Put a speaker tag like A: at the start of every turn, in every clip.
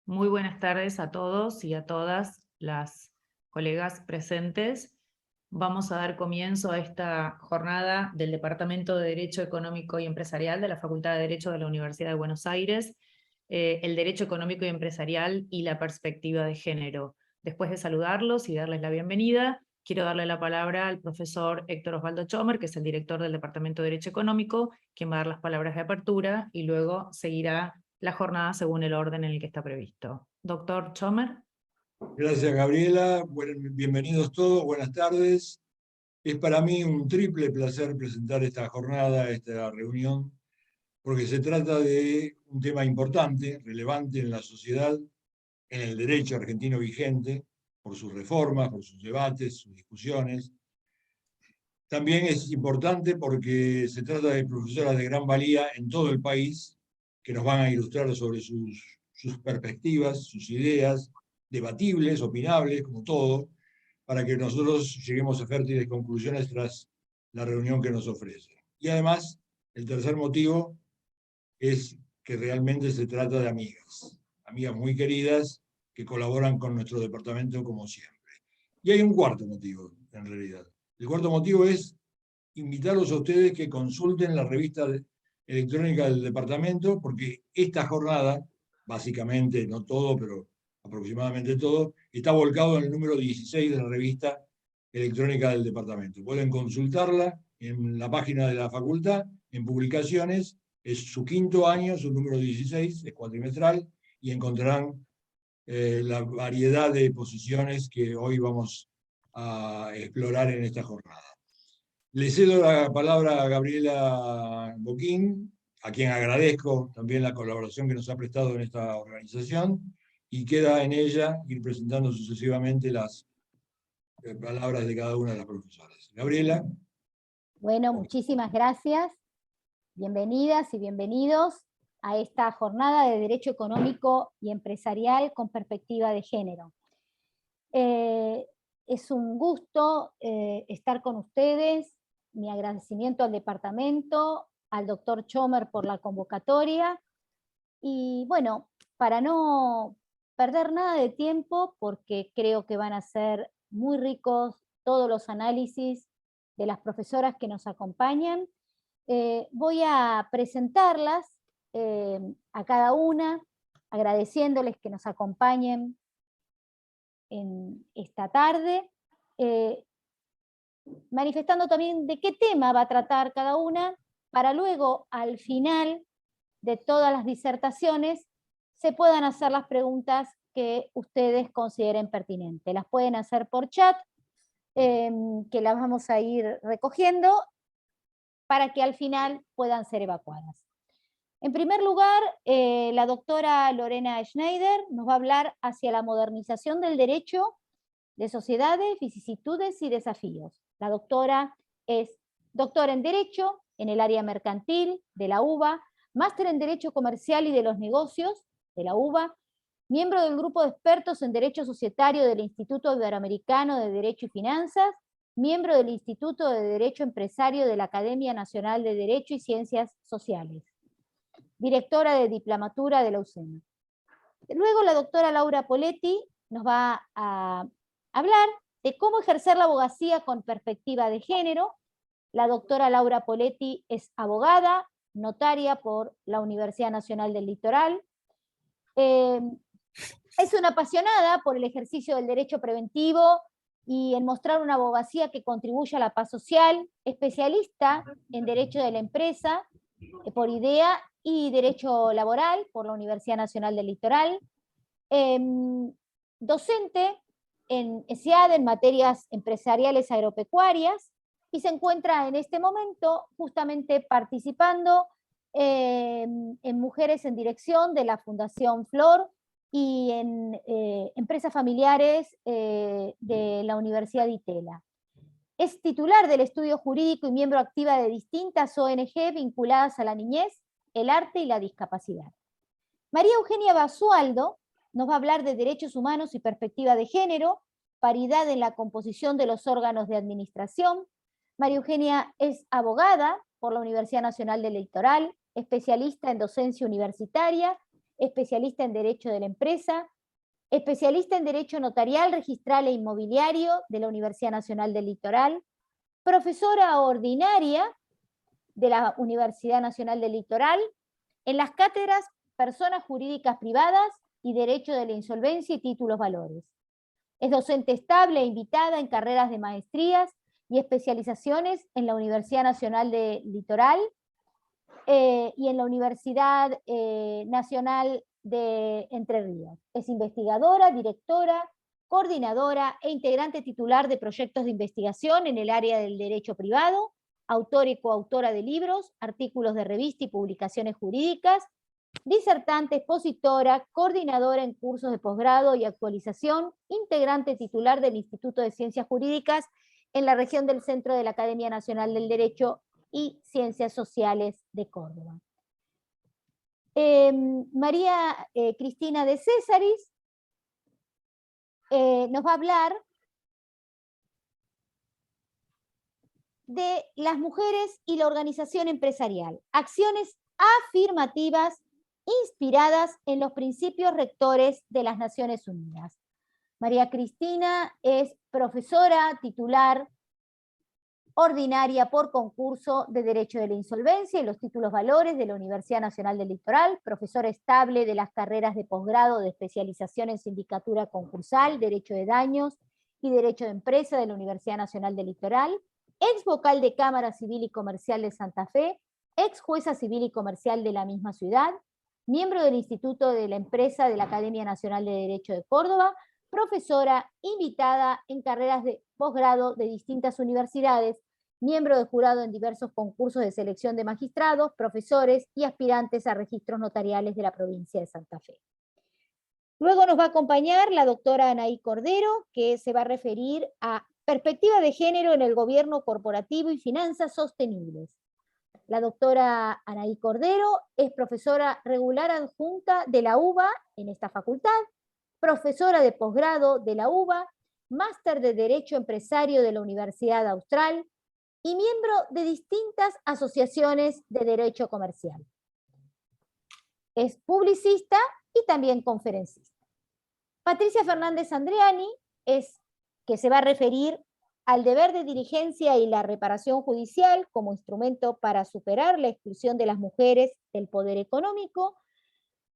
A: Muy buenas tardes a todos y a todas las colegas presentes. Vamos a dar comienzo a esta jornada del Departamento de Derecho Económico y Empresarial de la Facultad de Derecho de la Universidad de Buenos Aires, el Derecho Económico y Empresarial y la Perspectiva de Género. Después de saludarlos y darles la bienvenida, quiero darle la palabra al profesor Héctor Osvaldo Chomer, que es el director del Departamento de Derecho Económico, quien va a dar las palabras de apertura y luego seguirá la jornada según el orden en el que está previsto. Doctor Chomer.
B: Gracias, Gabriela. Bienvenidos todos, buenas tardes. Es para mí un triple placer presentar esta jornada, esta reunión, porque se trata de un tema importante, relevante en la sociedad, en el derecho argentino vigente, por sus reformas, por sus debates, sus discusiones. También es importante porque se trata de profesoras de gran valía en todo el país, que nos van a ilustrar sobre sus perspectivas, sus ideas, debatibles, opinables, como todo, para que nosotros lleguemos a fértiles conclusiones tras la reunión que nos ofrece. Y además, el tercer motivo es que realmente se trata de amigas, amigas muy queridas que colaboran con nuestro departamento como siempre. Y hay un cuarto motivo, en realidad. El cuarto motivo es invitarlos a ustedes que consulten la revista electrónica del departamento, porque esta jornada, básicamente, no todo, pero aproximadamente todo, está volcado en el número 16 de la revista electrónica del departamento. Pueden consultarla en la página de la facultad, en publicaciones, es su quinto año, su número 16, es cuatrimestral, y encontrarán la variedad de posiciones que hoy vamos a explorar en esta jornada. Le cedo la palabra a Gabriela Boquín, a quien agradezco también la colaboración que nos ha prestado en esta organización, y queda en ella ir presentando sucesivamente las palabras de cada una de las profesoras. Gabriela.
C: Bueno, muchísimas gracias. Bienvenidas y bienvenidos a esta jornada de Derecho Económico y Empresarial con perspectiva de género. Es un gusto estar con ustedes. Mi agradecimiento al departamento, al doctor Chomer por la convocatoria. Y bueno, para no perder nada de tiempo, porque creo que van a ser muy ricos todos los análisis de las profesoras que nos acompañan, voy a presentarlas a cada una, agradeciéndoles que nos acompañen en esta tarde, manifestando también de qué tema va a tratar cada una, para luego, al final de todas las disertaciones, se puedan hacer las preguntas que ustedes consideren pertinentes. Las pueden hacer por chat, que las vamos a ir recogiendo, para que al final puedan ser evacuadas. En primer lugar, la doctora Lorena Schneider nos va a hablar hacia la modernización del derecho de sociedades, vicisitudes y desafíos. La doctora es doctora en Derecho en el área mercantil de la UBA, máster en Derecho Comercial y de los Negocios de la UBA, miembro del grupo de expertos en Derecho Societario del Instituto Iberoamericano de Derecho y Finanzas, miembro del Instituto de Derecho Empresario de la Academia Nacional de Derecho y Ciencias Sociales, directora de Diplomatura de la UCEMA. Luego la doctora Laura Poletti nos va a hablar de cómo ejercer la abogacía con perspectiva de género. La doctora Laura Poletti es abogada, notaria por la Universidad Nacional del Litoral. Es una apasionada por el ejercicio del derecho preventivo y en mostrar una abogacía que contribuye a la paz social, especialista en Derecho de la Empresa por IDEA y Derecho Laboral por la Universidad Nacional del Litoral, docente en ESIAD en materias empresariales agropecuarias, y se encuentra en este momento justamente participando en Mujeres en Dirección de la Fundación Flor, y en empresas familiares de la Universidad de Itela. Es titular del estudio jurídico y miembro activa de distintas ONG vinculadas a la niñez, el arte y la discapacidad. María Eugenia Basualdo nos va a hablar de derechos humanos y perspectiva de género, paridad en la composición de los órganos de administración. María Eugenia es abogada por la Universidad Nacional del Litoral, especialista en docencia universitaria, especialista en Derecho de la Empresa, especialista en Derecho Notarial, Registral e Inmobiliario de la Universidad Nacional del Litoral, profesora ordinaria de la Universidad Nacional del Litoral, en las cátedras Personas Jurídicas Privadas y Derecho de la Insolvencia y Títulos Valores. Es docente estable e invitada en carreras de maestrías y especializaciones en la Universidad Nacional del Litoral y en la Universidad Nacional de Entre Ríos. Es investigadora, directora, coordinadora e integrante titular de proyectos de investigación en el área del derecho privado, autora y coautora de libros, artículos de revista y publicaciones jurídicas, disertante, expositora, coordinadora en cursos de posgrado y actualización, integrante titular del Instituto de Ciencias Jurídicas en la región del Centro de la Academia Nacional del Derecho y Ciencias Sociales de Córdoba. María Cristina de Césaris nos va a hablar de las mujeres y la organización empresarial, acciones afirmativas inspiradas en los principios rectores de las Naciones Unidas. María Cristina es profesora titular ordinaria por concurso de Derecho de la Insolvencia y los Títulos Valores de la Universidad Nacional del Litoral, profesora estable de las carreras de posgrado de especialización en sindicatura concursal, Derecho de Daños y Derecho de Empresa de la Universidad Nacional del Litoral, ex vocal de Cámara Civil y Comercial de Santa Fe, ex jueza civil y comercial de la misma ciudad, miembro del Instituto de la Empresa de la Academia Nacional de Derecho de Córdoba, profesora invitada en carreras de posgrado de distintas universidades, miembro de jurado en diversos concursos de selección de magistrados, profesores y aspirantes a registros notariales de la provincia de Santa Fe. Luego nos va a acompañar la doctora Anaí Cordero, que se va a referir a perspectiva de género en el gobierno corporativo y finanzas sostenibles. La doctora Anaí Cordero es profesora regular adjunta de la UBA en esta facultad, profesora de posgrado de la UBA, máster de Derecho Empresario de la Universidad Austral y miembro de distintas asociaciones de derecho comercial. Es publicista y también conferencista. Patricia Fernández Andreani que se va a referir al deber de diligencia y la reparación judicial como instrumento para superar la exclusión de las mujeres del poder económico.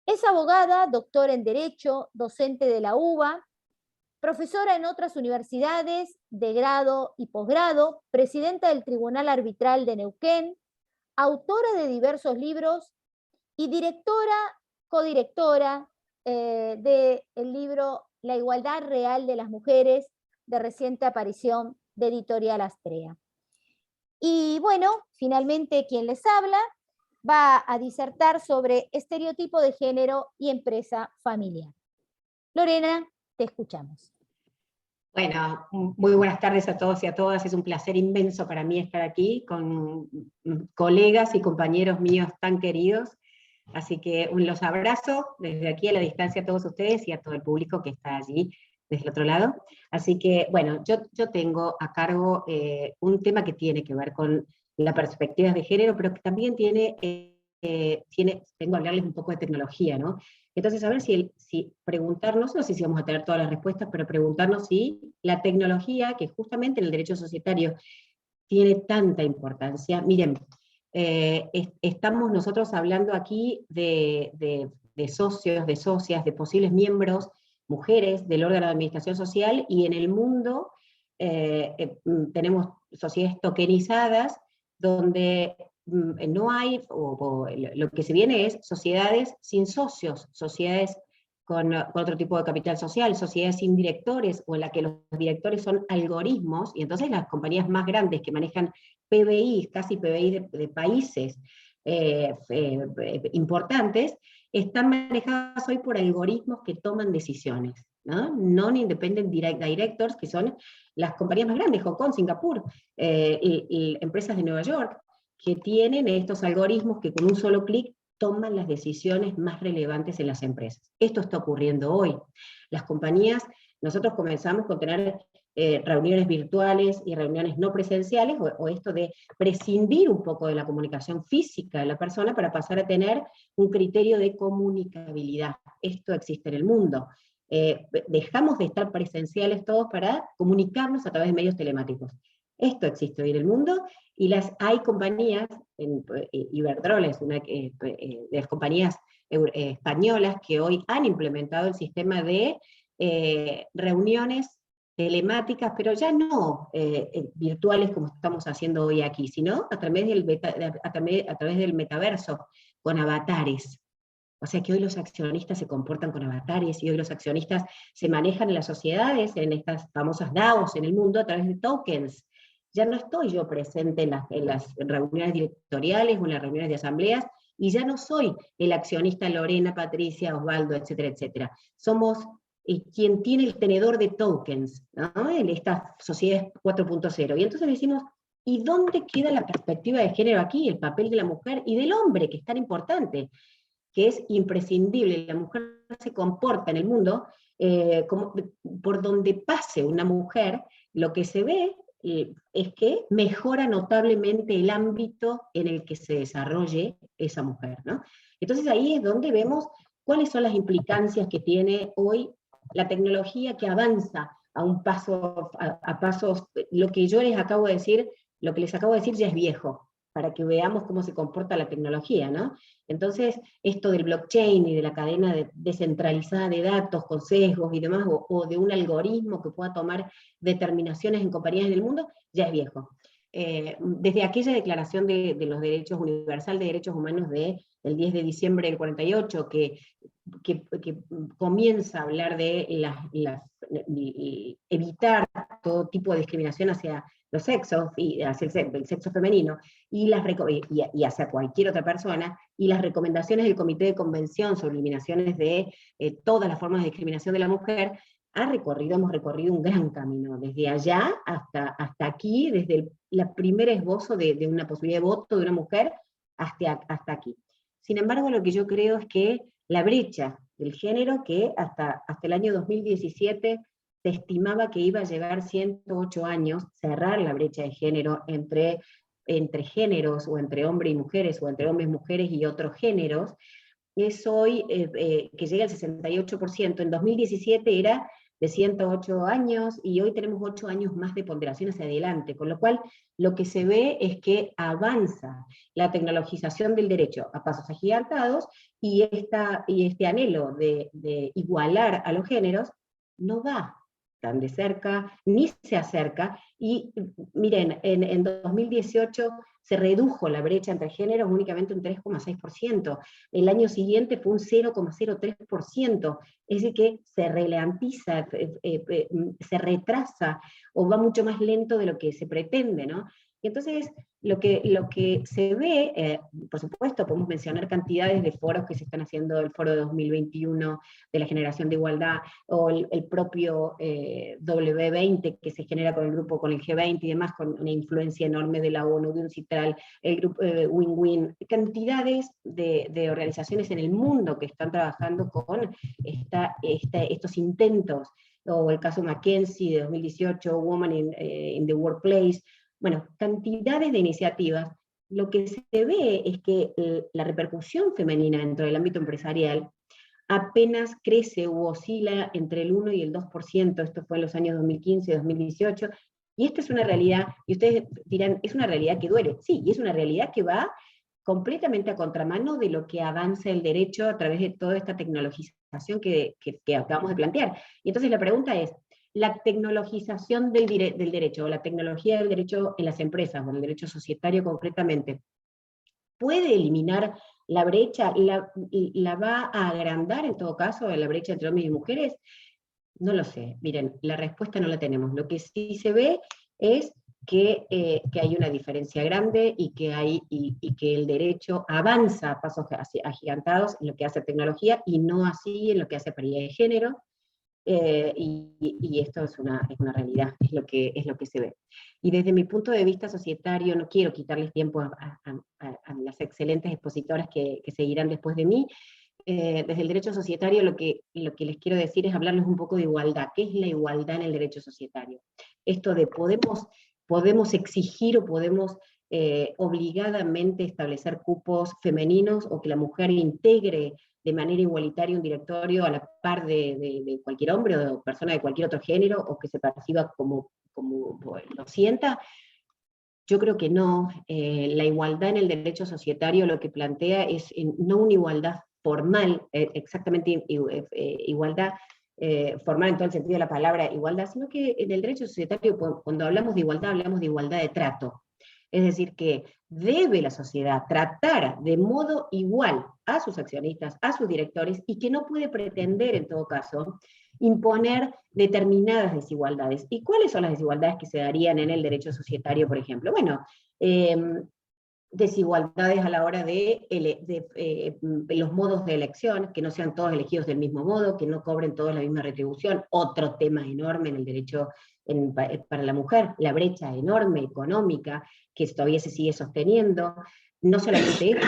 C: Es abogada, doctora en Derecho, docente de la UBA, profesora en otras universidades de grado y posgrado, presidenta del Tribunal Arbitral de Neuquén, autora de diversos libros y codirectora del libro La Igualdad Real de las Mujeres, de reciente aparición de Editorial Astrea. Y bueno, finalmente quien les habla va a disertar sobre estereotipo de género y empresa familiar. Lorena, te escuchamos.
D: Bueno, muy buenas tardes a todos y a todas. Es un placer inmenso para mí estar aquí con colegas y compañeros míos tan queridos. Así que los abrazo desde aquí a la distancia a todos ustedes y a todo el público que está allí desde el otro lado. Así que, bueno, yo tengo a cargo un tema que tiene que ver con las perspectivas de género, pero que también tengo a hablarles un poco de tecnología, ¿no? Entonces, a ver si preguntarnos, no sé si vamos a tener todas las respuestas, pero preguntarnos si la tecnología, que justamente en el derecho societario tiene tanta importancia. Miren, estamos nosotros hablando aquí de socios, de socias, de posibles miembros, mujeres del órgano de administración social, y en el mundo tenemos sociedades tokenizadas, donde no hay, o lo que se viene es sociedades sin socios, sociedades con otro tipo de capital social, sociedades sin directores, o en la que los directores son algoritmos, y entonces las compañías más grandes que manejan PBI, casi PBI de países importantes, están manejadas hoy por algoritmos que toman decisiones, ¿no? Non-independent directors, que son las compañías más grandes, Hong Kong, Singapur, y empresas de Nueva York, que tienen estos algoritmos que con un solo clic toman las decisiones más relevantes en las empresas. Esto está ocurriendo hoy. Las compañías, nosotros comenzamos con tener reuniones virtuales y reuniones no presenciales, o esto de prescindir un poco de la comunicación física de la persona para pasar a tener un criterio de comunicabilidad. Esto existe en el mundo. Dejamos de estar presenciales todos para comunicarnos a través de medios telemáticos. Esto existe hoy en el mundo, y hay compañías, Iberdrola es una de las compañías españolas que hoy han implementado el sistema de reuniones telemáticas, pero ya no virtuales como estamos haciendo hoy aquí, sino a través del metaverso, con avatares. O sea que hoy los accionistas se comportan con avatares, y hoy los accionistas se manejan en las sociedades, en estas famosas DAOs en el mundo, a través de tokens. Ya no estoy yo presente en las reuniones directoriales o en las reuniones de asambleas, y ya no soy el accionista Lorena, Patricia, Osvaldo, etcétera, etcétera. Somos quien tiene el tenedor de tokens, ¿no?, en estas sociedades 4.0. Y entonces decimos, ¿y dónde queda la perspectiva de género aquí? El papel de la mujer y del hombre, que es tan importante, que es imprescindible. La mujer se comporta en el mundo como por donde pase una mujer, lo que se ve es que mejora notablemente el ámbito en el que se desarrolle esa mujer, ¿no? Entonces ahí es donde vemos cuáles son las implicancias que tiene hoy la tecnología, que avanza a un paso, a pasos. Lo que yo les acabo de decir, lo que les acabo de decir ya es viejo, para que veamos cómo se comporta la tecnología, ¿no? Entonces, esto del blockchain y de la cadena descentralizada de datos, con sesgos y demás, o de un algoritmo que pueda tomar determinaciones en compañías en el mundo, ya es viejo. Desde aquella declaración de los derechos universal de derechos humanos del 10 de diciembre del 48, que comienza a hablar de evitar todo tipo de discriminación hacia los sexos, y hacia el sexo femenino, y hacia cualquier otra persona, y las recomendaciones del Comité de Convención sobre eliminaciones de todas las formas de discriminación de la mujer, hemos recorrido un gran camino, desde allá hasta aquí, desde el primer esbozo de una posibilidad de voto de una mujer hasta aquí. Sin embargo, lo que yo creo es que la brecha del género, que hasta el año 2017 se estimaba que iba a llegar 108 años, cerrar la brecha de género entre géneros, o entre hombres y mujeres, o entre hombres, mujeres y otros géneros, es hoy que llega al 68%. En 2017 era de 108 años, y hoy tenemos 8 años más de ponderación hacia adelante, con lo cual lo que se ve es que avanza la tecnologización del derecho a pasos agigantados, y este anhelo de igualar a los géneros no va tan de cerca, ni se acerca. Y miren, en 2018 se redujo la brecha entre géneros únicamente un 3,6%, el año siguiente fue un 0,03%, es decir que se ralentiza, se retrasa, o va mucho más lento de lo que se pretende, ¿no? Y entonces, lo que se ve, por supuesto, podemos mencionar cantidades de foros que se están haciendo, el foro de 2021 de la generación de igualdad, o el propio W20 que se genera con el grupo, con el G20 y demás, con una influencia enorme de la ONU, de UNCITRAL, el grupo Win-Win, cantidades de organizaciones en el mundo que están trabajando con estos intentos, o el caso McKinsey de 2018, Women in the Workplace. Bueno, cantidades de iniciativas. Lo que se ve es que la repercusión femenina dentro del ámbito empresarial apenas crece o oscila entre el 1 y el 2%, esto fue en los años 2015 y 2018, y esta es una realidad, y ustedes dirán, es una realidad que duele. Sí, y es una realidad que va completamente a contramano de lo que avanza el derecho a través de toda esta tecnologización que acabamos de plantear. Y entonces la pregunta es, la tecnologización del derecho, o la tecnología del derecho en las empresas, o el derecho societario concretamente, ¿puede eliminar la brecha? ¿La va a agrandar en todo caso la brecha entre hombres y mujeres? No lo sé. Miren, la respuesta no la tenemos. Lo que sí se ve es que hay una diferencia grande, y que el derecho avanza a pasos agigantados en lo que hace tecnología, y no así en lo que hace paridad de género. Y esto es una realidad, es lo que se ve. Y desde mi punto de vista societario, no quiero quitarles tiempo a las excelentes expositoras que seguirán después de mí, desde el derecho societario lo que les quiero decir es hablarles un poco de igualdad. ¿Qué es la igualdad en el derecho societario? Esto de podemos exigir o podemos obligadamente establecer cupos femeninos, o que la mujer integre de manera igualitaria un directorio a la par de cualquier hombre o persona de cualquier otro género, o que se perciba como lo sienta. Yo creo que no. La igualdad en el derecho societario lo que plantea es no una igualdad formal, exactamente igualdad formal en todo el sentido de la palabra igualdad, sino que en el derecho societario, cuando hablamos de igualdad de trato. Es decir, que debe la sociedad tratar de modo igual a sus accionistas, a sus directores, y que no puede pretender, en todo caso, imponer determinadas desigualdades. ¿Y cuáles son las desigualdades que se darían en el derecho societario, por ejemplo? Bueno, desigualdades a la hora de los modos de elección, que no sean todos elegidos del mismo modo, que no cobren todos la misma retribución, otro tema enorme en el derecho para la mujer, la brecha enorme económica, que todavía se sigue sosteniendo. No solamente esto,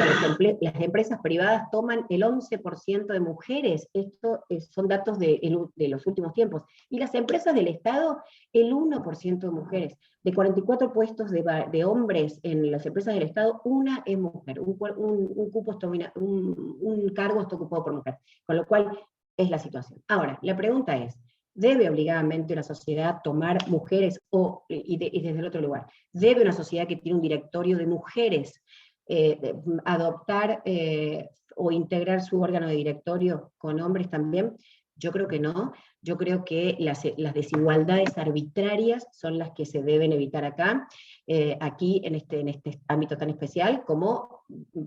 D: las empresas privadas toman el 11% de mujeres, esto son datos de los últimos tiempos, y las empresas del Estado, el 1% de mujeres. De 44 puestos de hombres en las empresas del Estado, una es mujer, un cargo está ocupado por mujer, con lo cual es la situación. Ahora, la pregunta es, ¿debe obligadamente una sociedad tomar mujeres, y desde el otro lugar, debe una sociedad que tiene un directorio de mujeres adoptar o integrar su órgano de directorio con hombres también? Yo creo que no. Yo creo que las desigualdades arbitrarias son las que se deben evitar acá, aquí en este ámbito tan especial, como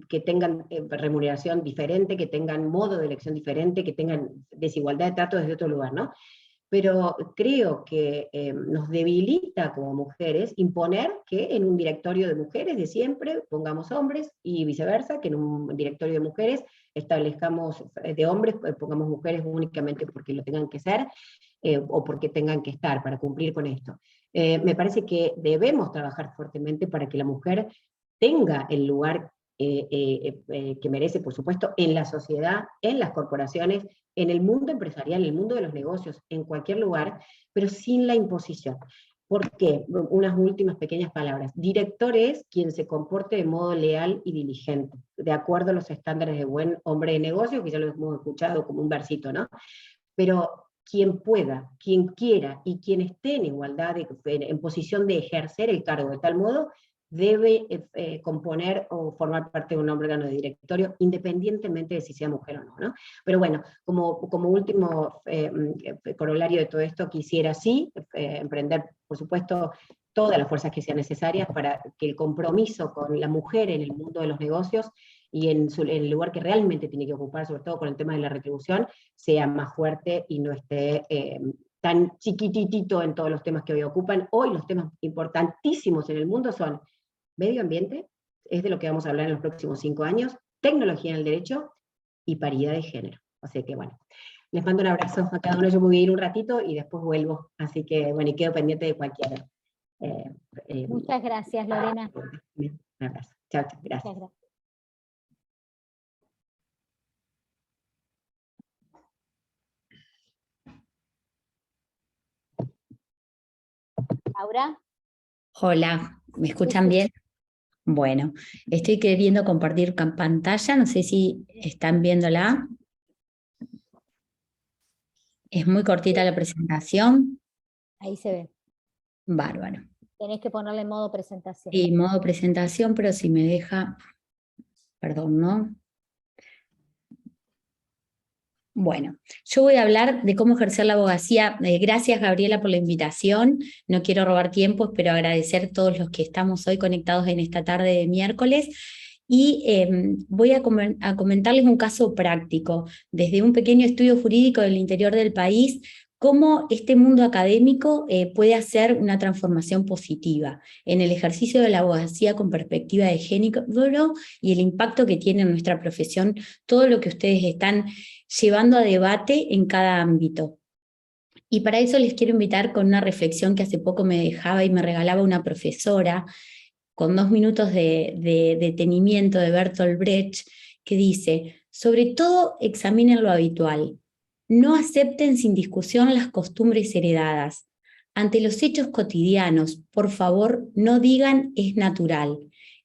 D: que tengan remuneración diferente, que tengan modo de elección diferente, que tengan desigualdad de trato desde otro lugar, ¿no? Pero creo que nos debilita como mujeres imponer que en un directorio de mujeres de siempre pongamos hombres, y viceversa, que en un directorio de mujeres establezcamos de hombres, pongamos mujeres únicamente porque lo tengan que ser, o porque tengan que estar para cumplir con esto. Me parece que debemos trabajar fuertemente para que la mujer tenga el lugar que merece, por supuesto, en la sociedad, en las corporaciones, en el mundo empresarial, en el mundo de los negocios, en cualquier lugar, pero sin la imposición. ¿Por qué? Unas últimas pequeñas palabras. Director es quien se comporte de modo leal y diligente, de acuerdo a los estándares de buen hombre de negocio, que ya lo hemos escuchado como un versito, ¿no? Pero quien pueda, quien quiera y quien esté en igualdad, en posición de ejercer el cargo de tal modo, debe componer o formar parte de un órgano de directorio, independientemente de si sea mujer o no, ¿no? Pero bueno, como último corolario de todo esto, quisiera sí emprender, por supuesto, todas las fuerzas que sean necesarias para que el compromiso con la mujer en el mundo de los negocios y en el lugar que realmente tiene que ocupar, sobre todo con el tema de la retribución, sea más fuerte y no esté tan chiquititito en todos los temas que hoy ocupan. Hoy los temas importantísimos en el mundo son medio ambiente, es de lo que vamos a hablar en los próximos 5 años, tecnología en el derecho y paridad de género. Así que bueno, les mando un abrazo a cada uno. Yo me voy a ir un ratito y después vuelvo, así que bueno, y quedo pendiente de cualquier...
C: Muchas gracias, Lorena.
D: Un abrazo. Chao, chao. Gracias.
C: Muchas gracias. Laura.
E: Hola, ¿me escuchan bien? Bueno, estoy queriendo compartir pantalla, no sé si están viéndola. Es muy cortita la presentación.
C: Ahí se ve.
E: Bárbaro.
C: Tenés que ponerle en modo presentación.
E: Sí, modo presentación, pero si me deja... Perdón, ¿no? Bueno, yo voy a hablar de cómo ejercer la abogacía. Gracias, Gabriela, por la invitación. No quiero robar tiempo, espero agradecer a todos los que estamos hoy conectados en esta tarde de miércoles. Y voy a comentarles un caso práctico, desde un pequeño estudio jurídico del interior del país, cómo este mundo académico puede hacer una transformación positiva en el ejercicio de la abogacía con perspectiva de género y el impacto que tiene en nuestra profesión, todo lo que ustedes están llevando a debate en cada ámbito. Y para eso les quiero invitar con una reflexión que hace poco me dejaba y me regalaba una profesora, con 2 minutos de detenimiento de Bertolt Brecht, que dice: Sobre todo, examinen lo habitual. No acepten sin discusión las costumbres heredadas. Ante los hechos cotidianos, por favor, no digan es natural.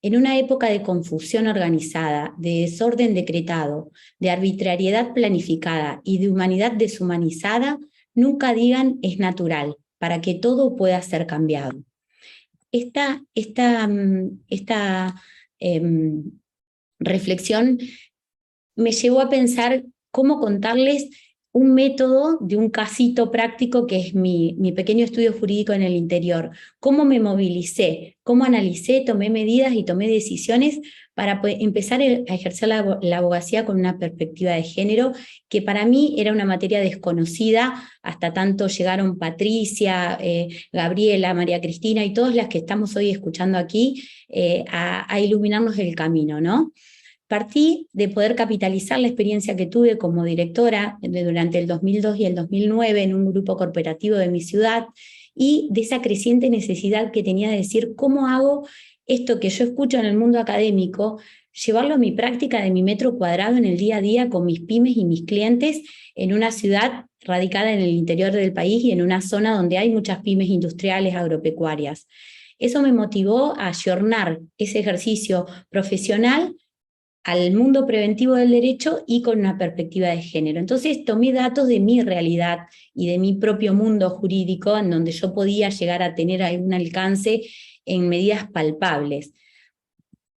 E: En una época de confusión organizada, de desorden decretado, de arbitrariedad planificada y de humanidad deshumanizada, nunca digan es natural, para que todo pueda ser cambiado. Esta reflexión me llevó a pensar cómo contarles un método de un casito práctico que es mi pequeño estudio jurídico en el interior. Cómo me movilicé, cómo analicé, tomé medidas y tomé decisiones para empezar a ejercer la abogacía con una perspectiva de género, que para mí era una materia desconocida, hasta tanto llegaron Patricia, Gabriela, María Cristina y todas las que estamos hoy escuchando aquí a iluminarnos el camino, ¿no? Partí de poder capitalizar la experiencia que tuve como directora durante el 2002 y el 2009 en un grupo corporativo de mi ciudad, y de esa creciente necesidad que tenía de decir cómo hago esto que yo escucho en el mundo académico, llevarlo a mi práctica de mi metro cuadrado en el día a día con mis pymes y mis clientes en una ciudad radicada en el interior del país y en una zona donde hay muchas pymes industriales, agropecuarias. Eso me motivó a ayornar ese ejercicio profesional al mundo preventivo del derecho y con una perspectiva de género. Entonces tomé datos de mi realidad y de mi propio mundo jurídico, en donde yo podía llegar a tener algún alcance en medidas palpables.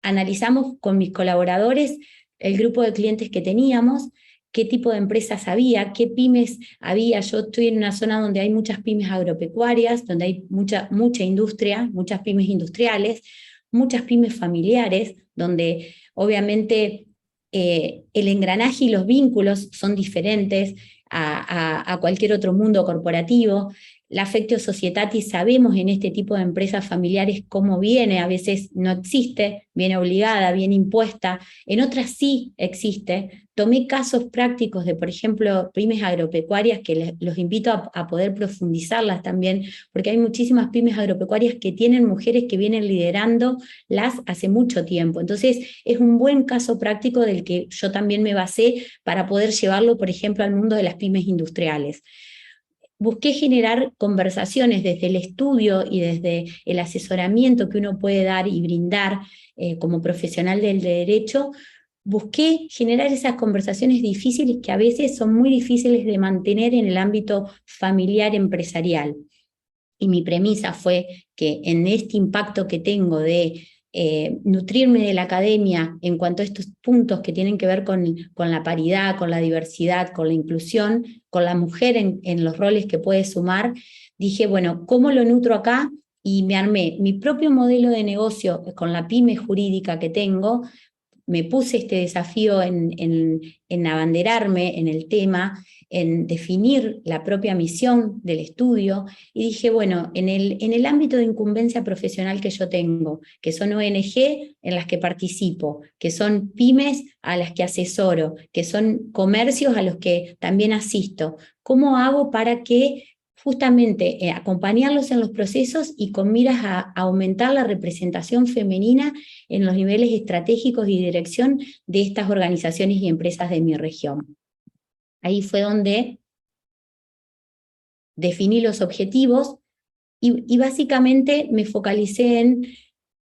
E: Analizamos con mis colaboradores el grupo de clientes que teníamos, qué tipo de empresas había, qué pymes había. Yo estoy en una zona donde hay muchas pymes agropecuarias, donde hay mucha industria, muchas pymes industriales, muchas pymes familiares, donde obviamente el engranaje y los vínculos son diferentes a cualquier otro mundo corporativo. La affectio societatis sabemos en este tipo de empresas familiares cómo viene, a veces no existe, viene obligada, viene impuesta, en otras sí existe. Tomé casos prácticos de, por ejemplo, pymes agropecuarias que los invito a poder profundizarlas también, porque hay muchísimas pymes agropecuarias que tienen mujeres que vienen liderándolas hace mucho tiempo. Entonces, es un buen caso práctico del que yo también me basé para poder llevarlo, por ejemplo, al mundo de las pymes industriales. Busqué generar conversaciones desde el estudio y desde el asesoramiento que uno puede dar y brindar como profesional del derecho. Busqué generar esas conversaciones difíciles que a veces son muy difíciles de mantener en el ámbito familiar empresarial. Y mi premisa fue que en este impacto que tengo de nutrirme de la academia en cuanto a estos puntos que tienen que ver con la paridad, con la diversidad, con la inclusión, con la mujer en los roles que puede sumar, dije, bueno, ¿cómo lo nutro acá? Y me armé mi propio modelo de negocio con la pyme jurídica que tengo. Me puse este desafío en abanderarme en el tema, en definir la propia misión del estudio, y dije, bueno, en el ámbito de incumbencia profesional que yo tengo, que son ONG en las que participo, que son pymes a las que asesoro, que son comercios a los que también asisto, ¿cómo hago para que justamente acompañarlos en los procesos y con miras a aumentar la representación femenina en los niveles estratégicos y dirección de estas organizaciones y empresas de mi región? Ahí fue donde definí los objetivos y básicamente me focalicé en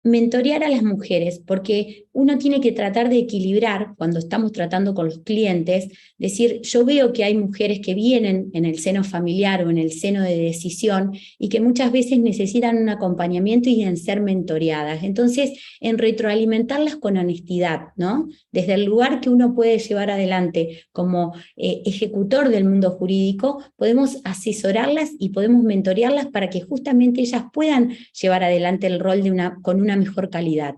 E: mentorear a las mujeres, porque uno tiene que tratar de equilibrar cuando estamos tratando con los clientes, decir, yo veo que hay mujeres que vienen en el seno familiar o en el seno de decisión y que muchas veces necesitan un acompañamiento y en ser mentoreadas. Entonces, en retroalimentarlas con honestidad, ¿no? Desde el lugar que uno puede llevar adelante como ejecutor del mundo jurídico, podemos asesorarlas y podemos mentorearlas para que justamente ellas puedan llevar adelante el rol con una mejor calidad.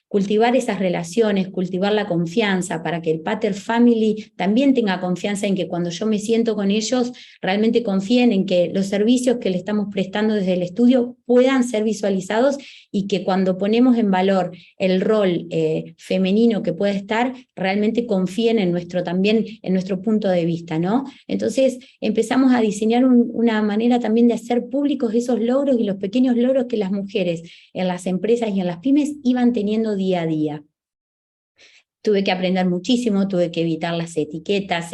E: Cultivar esas relaciones, cultivar la confianza para que el pater family también tenga confianza en que cuando yo me siento con ellos, realmente confíen en que los servicios que le estamos prestando desde el estudio puedan ser visualizados y que cuando ponemos en valor el rol femenino que puede estar, realmente confíen también en nuestro punto de vista, ¿no? Entonces empezamos a diseñar una manera también de hacer públicos esos logros y los pequeños logros que las mujeres en las empresas y en las pymes iban teniendo día a día. Tuve que aprender muchísimo, tuve que evitar las etiquetas,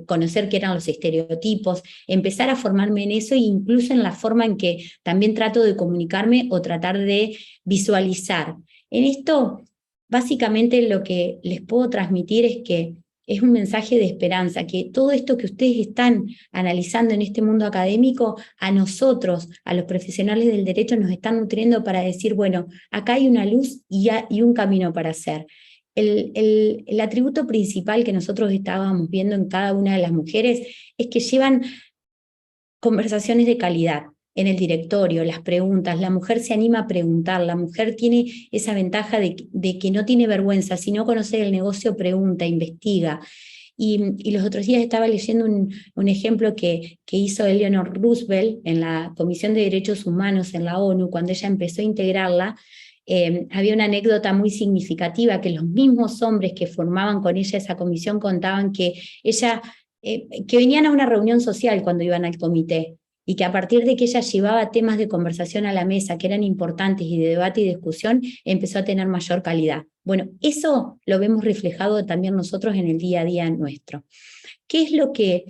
E: conocer qué eran los estereotipos, empezar a formarme en eso e incluso en la forma en que también trato de comunicarme o tratar de visualizar. En esto, básicamente lo que les puedo transmitir es que es un mensaje de esperanza, que todo esto que ustedes están analizando en este mundo académico, a nosotros, a los profesionales del derecho, nos están nutriendo para decir, bueno, acá hay una luz y un camino para hacer. El atributo principal que nosotros estábamos viendo en cada una de las mujeres es que llevan conversaciones de calidad en el directorio, las preguntas, la mujer se anima a preguntar, la mujer tiene esa ventaja de que no tiene vergüenza, si no conoce el negocio pregunta, investiga. Y los otros días estaba leyendo un ejemplo que hizo Eleanor Roosevelt en la Comisión de Derechos Humanos en la ONU, cuando ella empezó a integrarla. Había una anécdota muy significativa que los mismos hombres que formaban con ella esa comisión contaban que que venían a una reunión social cuando iban al comité, y que a partir de que ella llevaba temas de conversación a la mesa que eran importantes y de debate y discusión, empezó a tener mayor calidad. Bueno, eso lo vemos reflejado también nosotros en el día a día nuestro. ¿Qué es lo que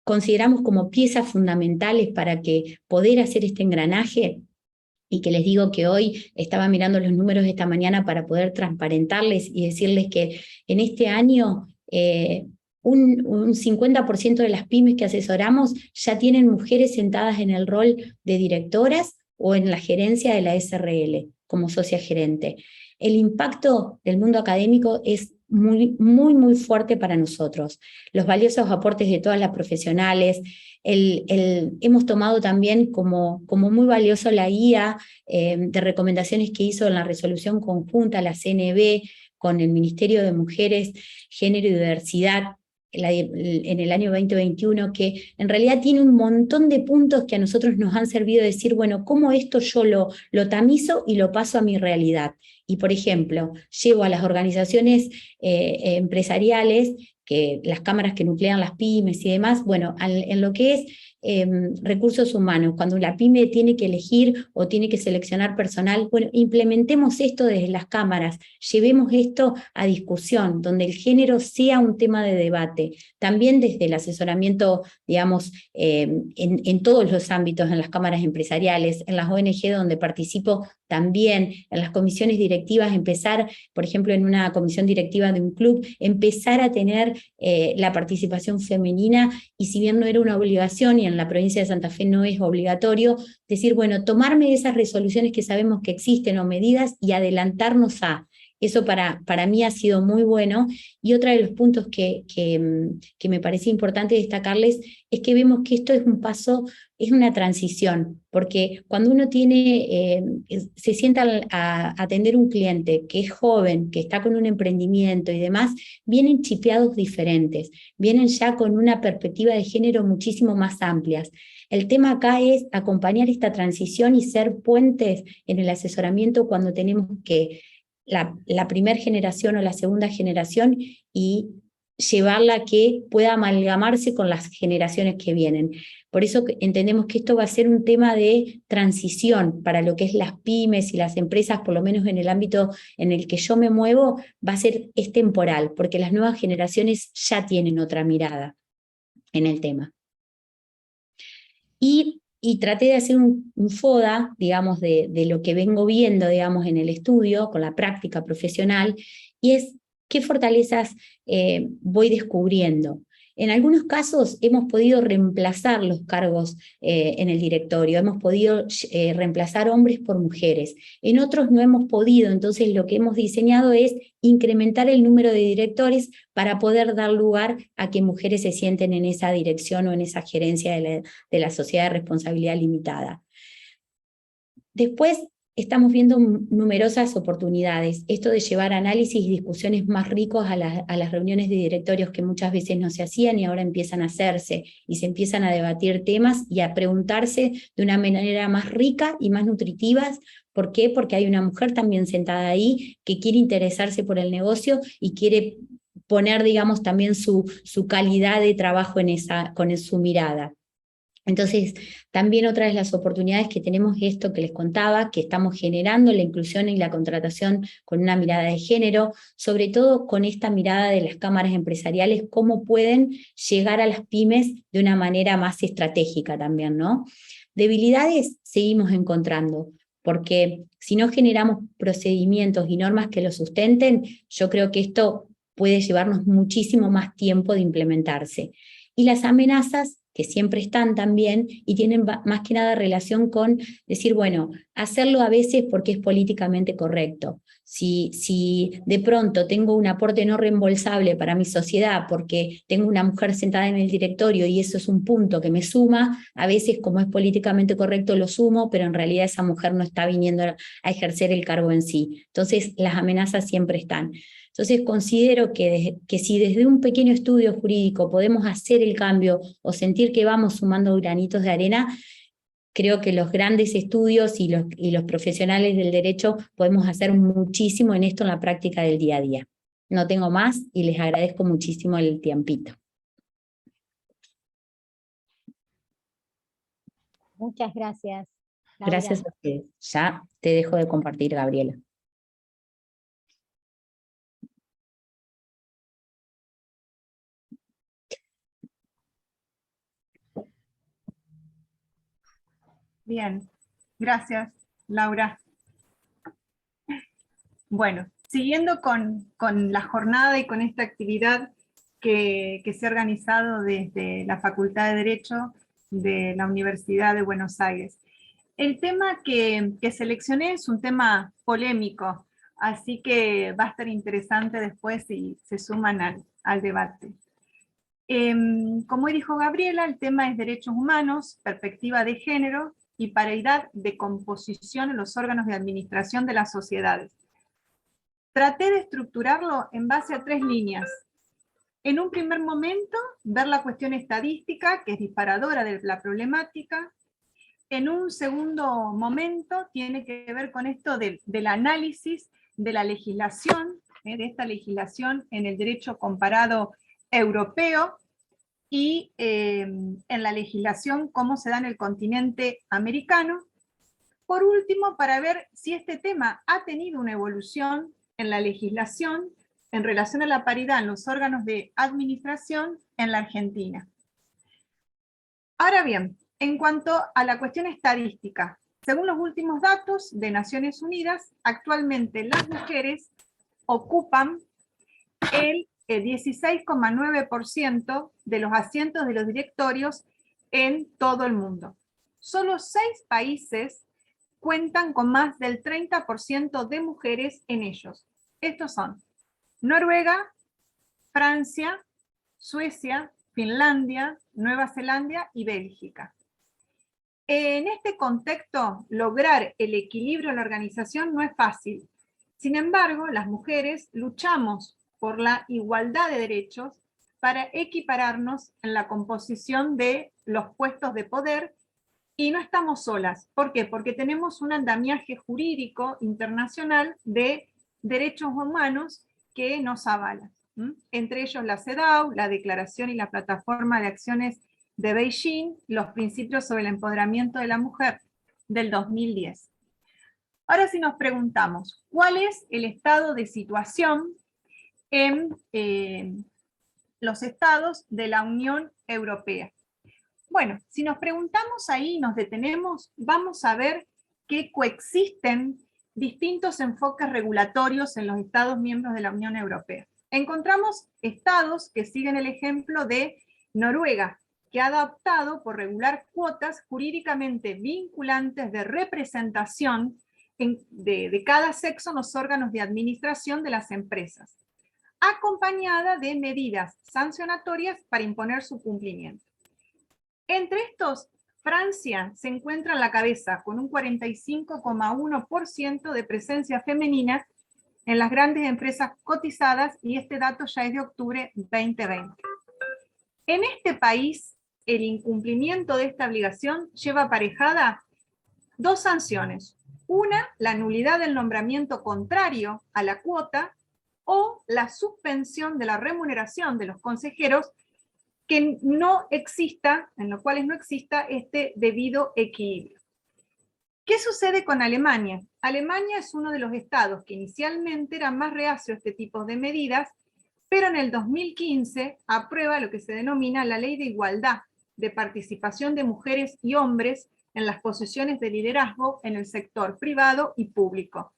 E: consideramos como piezas fundamentales para que poder hacer este engranaje? Y que les digo que hoy estaba mirando los números de esta mañana para poder transparentarles y decirles que en este año un 50% de las pymes que asesoramos ya tienen mujeres sentadas en el rol de directoras o en la gerencia de la SRL como socia gerente. El impacto del mundo académico es muy, muy, muy fuerte para nosotros. Los valiosos aportes de todas las profesionales, hemos tomado también como muy valioso la guía de recomendaciones que hizo en la resolución conjunta la CNB con el Ministerio de Mujeres, Género y Diversidad en el año 2021, que en realidad tiene un montón de puntos que a nosotros nos han servido de decir, bueno, ¿cómo esto yo lo tamizo y lo paso a mi realidad? Y, por ejemplo, llevo a las organizaciones empresariales, las cámaras que nuclean las pymes y demás, bueno, en lo que es recursos humanos, cuando la pyme tiene que elegir o tiene que seleccionar personal, bueno, implementemos esto desde las cámaras, llevemos esto a discusión, donde el género sea un tema de debate, también desde el asesoramiento, digamos, en todos los ámbitos, en las cámaras empresariales, en las ONG donde participo también, en las comisiones directivas, empezar, por ejemplo, en una comisión directiva de un club, empezar a tener la participación femenina, y si bien no era una obligación, y en la provincia de Santa Fe no es obligatorio, decir, bueno, tomarme esas resoluciones que sabemos que existen o medidas y adelantarnos a. Eso para mí ha sido muy bueno. Y otro de los puntos que me parece importante destacarles es que vemos que esto es un paso, es una transición, porque cuando uno se sienta a atender un cliente que es joven, que está con un emprendimiento y demás, vienen chipeados diferentes, vienen ya con una perspectiva de género muchísimo más amplias. El tema acá es acompañar esta transición y ser puentes en el asesoramiento cuando tenemos que la primera generación o la segunda generación, y llevarla a que pueda amalgamarse con las generaciones que vienen. Por eso entendemos que esto va a ser un tema de transición para lo que es las pymes y las empresas, por lo menos en el ámbito en el que yo me muevo, es temporal, porque las nuevas generaciones ya tienen otra mirada en el tema. Y traté de hacer un FODA, digamos, de lo que vengo viendo, digamos, en el estudio, con la práctica profesional, y es qué fortalezas voy descubriendo. En algunos casos hemos podido reemplazar los cargos en el directorio, hemos podido reemplazar hombres por mujeres, en otros no hemos podido, entonces lo que hemos diseñado es incrementar el número de directores para poder dar lugar a que mujeres se sienten en esa dirección o en esa gerencia de la sociedad de responsabilidad limitada. Después estamos viendo numerosas oportunidades, esto de llevar análisis y discusiones más ricos a las reuniones de directorios que muchas veces no se hacían y ahora empiezan a hacerse, y se empiezan a debatir temas y a preguntarse de una manera más rica y más nutritiva. ¿Por qué? Porque hay una mujer también sentada ahí que quiere interesarse por el negocio y quiere poner, digamos, también su calidad de trabajo con su mirada. Entonces, también otra de las oportunidades que tenemos es esto que les contaba, que estamos generando la inclusión y la contratación con una mirada de género, sobre todo con esta mirada de las cámaras empresariales, cómo pueden llegar a las pymes de una manera más estratégica también, ¿no? Debilidades seguimos encontrando, porque si no generamos procedimientos y normas que lo sustenten, yo creo que esto puede llevarnos muchísimo más tiempo de implementarse. Y las amenazas, que siempre están también, y tienen más que nada relación con decir, bueno, hacerlo a veces porque es políticamente correcto. Si de pronto tengo un aporte no reembolsable para mi sociedad porque tengo una mujer sentada en el directorio y eso es un punto que me suma, a veces como es políticamente correcto lo sumo, pero en realidad esa mujer no está viniendo a ejercer el cargo en sí. Entonces las amenazas siempre están. Entonces considero que si desde un pequeño estudio jurídico podemos hacer el cambio o sentir que vamos sumando granitos de arena, creo que los grandes estudios y los profesionales del derecho podemos hacer muchísimo en esto en la práctica del día a día. No tengo más y les agradezco muchísimo el tiempito.
C: Muchas gracias, Laura.
E: Gracias a ustedes. Ya te dejo de compartir, Gabriela.
F: Bien, gracias, Laura. Bueno, siguiendo con la jornada y con esta actividad que se ha organizado desde la Facultad de Derecho de la Universidad de Buenos Aires. El tema que seleccioné es un tema polémico, así que va a estar interesante después si se suman al debate. Como dijo Gabriela, el tema es derechos humanos, perspectiva de género y paridad de composición en los órganos de administración de las sociedades. Traté de estructurarlo en base a 3 líneas. En un primer momento, ver la cuestión estadística, que es disparadora de la problemática. En un segundo momento, tiene que ver con esto del análisis de la legislación, de esta legislación en el derecho comparado europeo, y en la legislación cómo se da en el continente americano. Por último, para ver si este tema ha tenido una evolución en la legislación en relación a la paridad en los órganos de administración en la Argentina. Ahora bien, en cuanto a la cuestión estadística, según los últimos datos de Naciones Unidas, actualmente las mujeres ocupan el 16,9% de los asientos de los directorios en todo el mundo. Solo 6 países cuentan con más del 30% de mujeres en ellos. Estos son Noruega, Francia, Suecia, Finlandia, Nueva Zelanda y Bélgica. En este contexto, lograr el equilibrio en la organización no es fácil. Sin embargo, las mujeres luchamos por la igualdad de derechos para equipararnos en la composición de los puestos de poder, y no estamos solas. ¿Por qué? Porque tenemos un andamiaje jurídico internacional de derechos humanos que nos avala. Entre ellos la CEDAW, la Declaración y la Plataforma de Acciones de Beijing, los principios sobre el empoderamiento de la mujer del 2010. Ahora si nos preguntamos, ¿cuál es el estado de situación en los estados de la Unión Europea? Bueno, si nos preguntamos ahí y nos detenemos, vamos a ver que coexisten distintos enfoques regulatorios en los estados miembros de la Unión Europea. Encontramos estados que siguen el ejemplo de Noruega, que ha adoptado por regular cuotas jurídicamente vinculantes de representación de cada sexo en los órganos de administración de las empresas, acompañada de medidas sancionatorias para imponer su cumplimiento. Entre estos, Francia se encuentra en la cabeza con un 45,1% de presencia femenina en las grandes empresas cotizadas, y este dato ya es de octubre 2020. En este país, el incumplimiento de esta obligación lleva aparejada 2 sanciones. Una, la nulidad del nombramiento contrario a la cuota, o la suspensión de la remuneración de los consejeros que no exista, en los cuales no exista este debido equilibrio. ¿Qué sucede con Alemania? Alemania es uno de los estados que inicialmente era más reacio a este tipo de medidas, pero en el 2015 aprueba lo que se denomina la Ley de Igualdad de Participación de Mujeres y Hombres en las posiciones de liderazgo en el sector privado y público.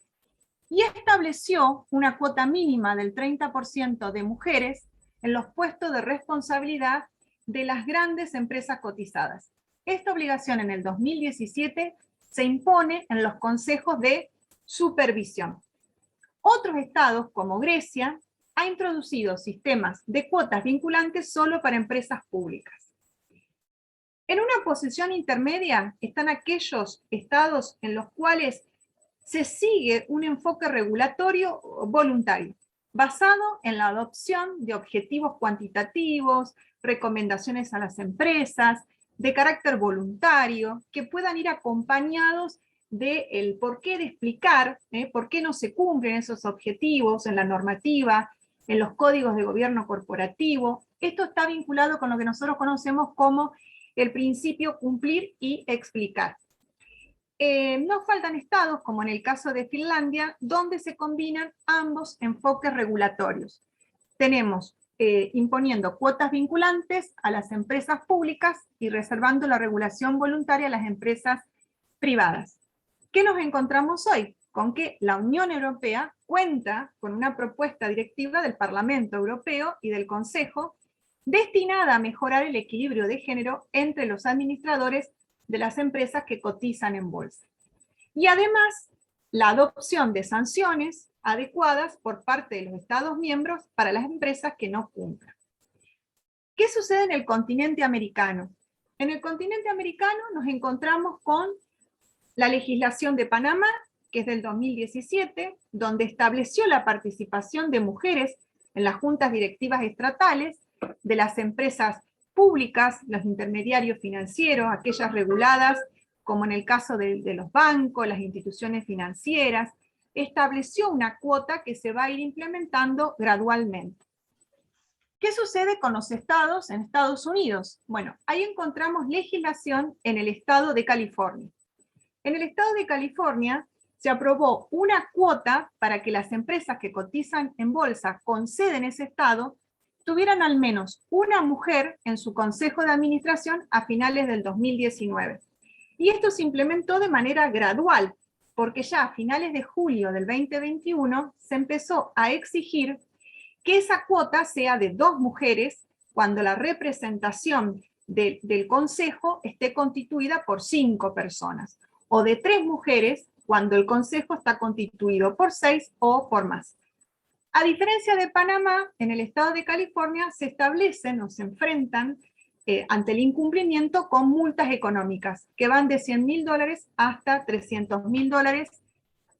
F: Y estableció una cuota mínima del 30% de mujeres en los puestos de responsabilidad de las grandes empresas cotizadas. Esta obligación en el 2017 se impone en los consejos de supervisión. Otros estados, como Grecia, ha introducido sistemas de cuotas vinculantes solo para empresas públicas. En una posición intermedia están aquellos estados en los cuales se sigue un enfoque regulatorio voluntario, basado en la adopción de objetivos cuantitativos, recomendaciones a las empresas, de carácter voluntario, que puedan ir acompañados del porqué de explicar por qué no se cumplen esos objetivos en la normativa, en los códigos de gobierno corporativo. Esto está vinculado con lo que nosotros conocemos como el principio cumplir y explicar. No faltan estados, como en el caso de Finlandia, donde se combinan ambos enfoques regulatorios. Tenemos imponiendo cuotas vinculantes a las empresas públicas y reservando la regulación voluntaria a las empresas privadas. ¿Qué nos encontramos hoy? Con que la Unión Europea cuenta con una propuesta directiva del Parlamento Europeo y del Consejo destinada a mejorar el equilibrio de género entre los administradores de las empresas que cotizan en bolsa. Y además, la adopción de sanciones adecuadas por parte de los Estados miembros para las empresas que no cumplan. ¿Qué sucede en el continente americano? En el continente americano nos encontramos con la legislación de Panamá, que es del 2017, donde estableció la participación de mujeres en las juntas directivas estatales de las empresas públicas, los intermediarios financieros, aquellas reguladas, como en el caso de los bancos, las instituciones financieras, estableció una cuota que se va a ir implementando gradualmente. ¿Qué sucede con los estados en Estados Unidos? Bueno, ahí encontramos legislación en el estado de California. En el estado de California se aprobó una cuota para que las empresas que cotizan en bolsa con sede en ese estado tuvieran al menos una mujer en su consejo de administración a finales del 2019. Y esto se implementó de manera gradual, porque ya a finales de julio del 2021 se empezó a exigir que esa cuota sea de 2 mujeres cuando la representación del consejo esté constituida por 5 personas, o de 3 mujeres cuando el consejo está constituido por 6 o por más. A diferencia de Panamá, en el estado de California se establecen o se enfrentan ante el incumplimiento con multas económicas que van de $100.000 hasta $300.000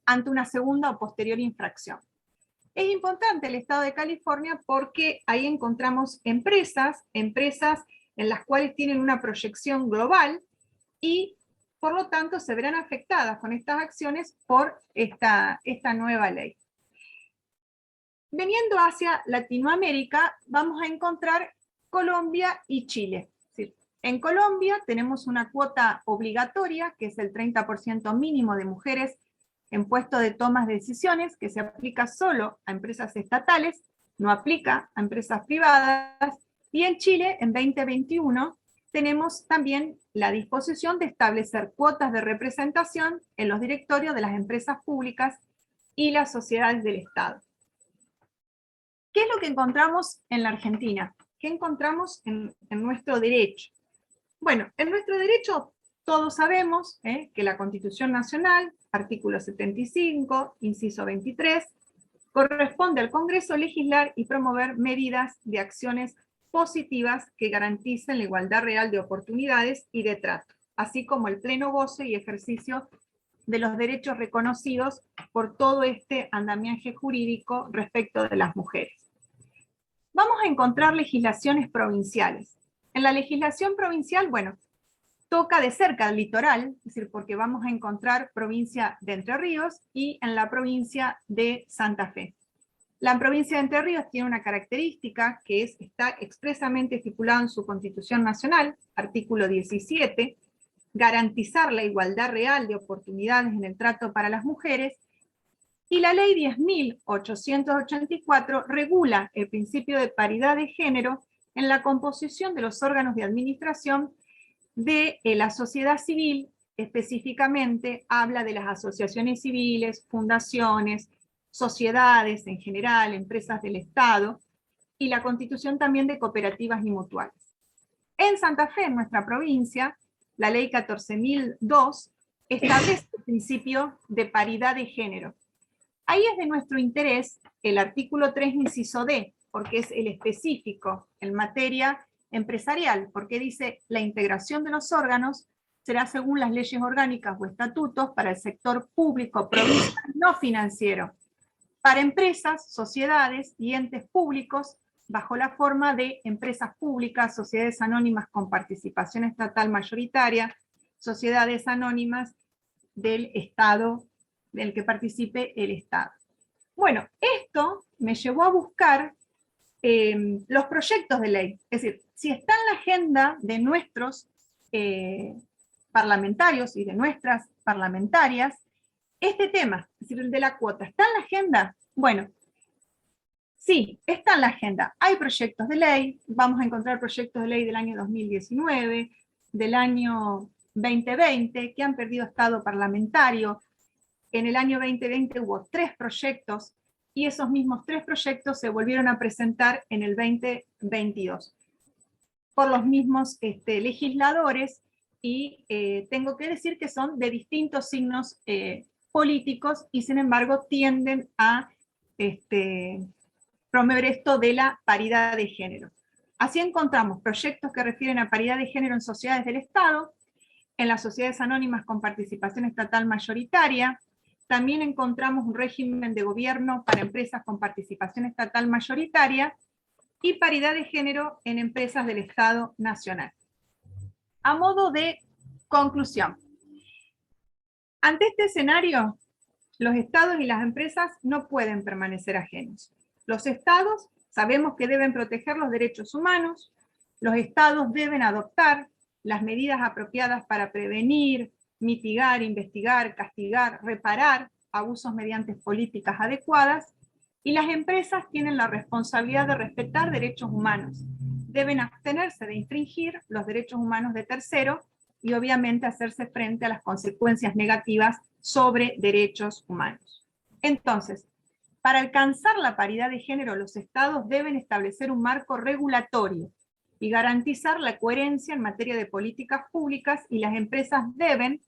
F: ante una segunda o posterior infracción. Es importante el estado de California porque ahí encontramos empresas en las cuales tienen una proyección global y por lo tanto se verán afectadas con estas acciones por esta nueva ley. Veniendo hacia Latinoamérica, vamos a encontrar Colombia y Chile. ¿Sí? En Colombia tenemos una cuota obligatoria, que es el 30% mínimo de mujeres en puestos de tomas de decisiones, que se aplica solo a empresas estatales, no aplica a empresas privadas. Y en Chile, en 2021, tenemos también la disposición de establecer cuotas de representación en los directorios de las empresas públicas y las sociedades del Estado. ¿Qué es lo que encontramos en la Argentina? ¿Qué encontramos en nuestro derecho? Bueno, en nuestro derecho todos sabemos que la Constitución Nacional, artículo 75, inciso 23, corresponde al Congreso legislar y promover medidas de acciones positivas que garanticen la igualdad real de oportunidades y de trato, así como el pleno goce y ejercicio de los derechos reconocidos por todo este andamiaje jurídico respecto de las mujeres. Vamos a encontrar legislaciones provinciales. En la legislación provincial, bueno, toca de cerca el litoral, es decir, porque vamos a encontrar provincia de Entre Ríos y en la provincia de Santa Fe. La provincia de Entre Ríos tiene una característica que está expresamente estipulada en su Constitución Nacional, artículo 17, garantizar la igualdad real de oportunidades en el trato para las mujeres, y la ley 10.884 regula el principio de paridad de género en la composición de los órganos de administración de la sociedad civil. Específicamente habla de las asociaciones civiles, fundaciones, sociedades en general, empresas del Estado, y la constitución también de cooperativas y mutuales. En Santa Fe, en nuestra provincia, la ley 14.002 establece el principio de paridad de género. Ahí es de nuestro interés el artículo 3, inciso D, porque es el específico en materia empresarial, porque dice la integración de los órganos será según las leyes orgánicas o estatutos para el sector público, provincial, no financiero, para empresas, sociedades y entes públicos, bajo la forma de empresas públicas, sociedades anónimas con participación estatal mayoritaria, sociedades anónimas del Estado, del que participe el Estado. Bueno, esto me llevó a buscar los proyectos de ley. Es decir, si está en la agenda de nuestros parlamentarios y de nuestras parlamentarias, este tema, es decir, el de la cuota, ¿está en la agenda? Bueno, sí, está en la agenda. Hay proyectos de ley, vamos a encontrar proyectos de ley del año 2019, del año 2020, que han perdido estado parlamentario. En el año 2020 hubo 3 proyectos, y esos mismos 3 proyectos se volvieron a presentar en el 2022, por los mismos legisladores, y tengo que decir que son de distintos signos políticos, y sin embargo tienden a promover esto de la paridad de género. Así encontramos proyectos que refieren a paridad de género en sociedades del Estado, en las sociedades anónimas con participación estatal mayoritaria. También encontramos un régimen de gobierno para empresas con participación estatal mayoritaria y paridad de género en empresas del Estado Nacional. A modo de conclusión, ante este escenario, los estados y las empresas no pueden permanecer ajenos. Los estados sabemos que deben proteger los derechos humanos, los estados deben adoptar las medidas apropiadas para prevenir, mitigar, investigar, castigar, reparar abusos mediante políticas adecuadas, y las empresas tienen la responsabilidad de respetar derechos humanos. Deben abstenerse de infringir los derechos humanos de terceros y obviamente hacerse frente a las consecuencias negativas sobre derechos humanos. Entonces, para alcanzar la paridad de género, los estados deben establecer un marco regulatorio y garantizar la coherencia en materia de políticas públicas, y las empresas deben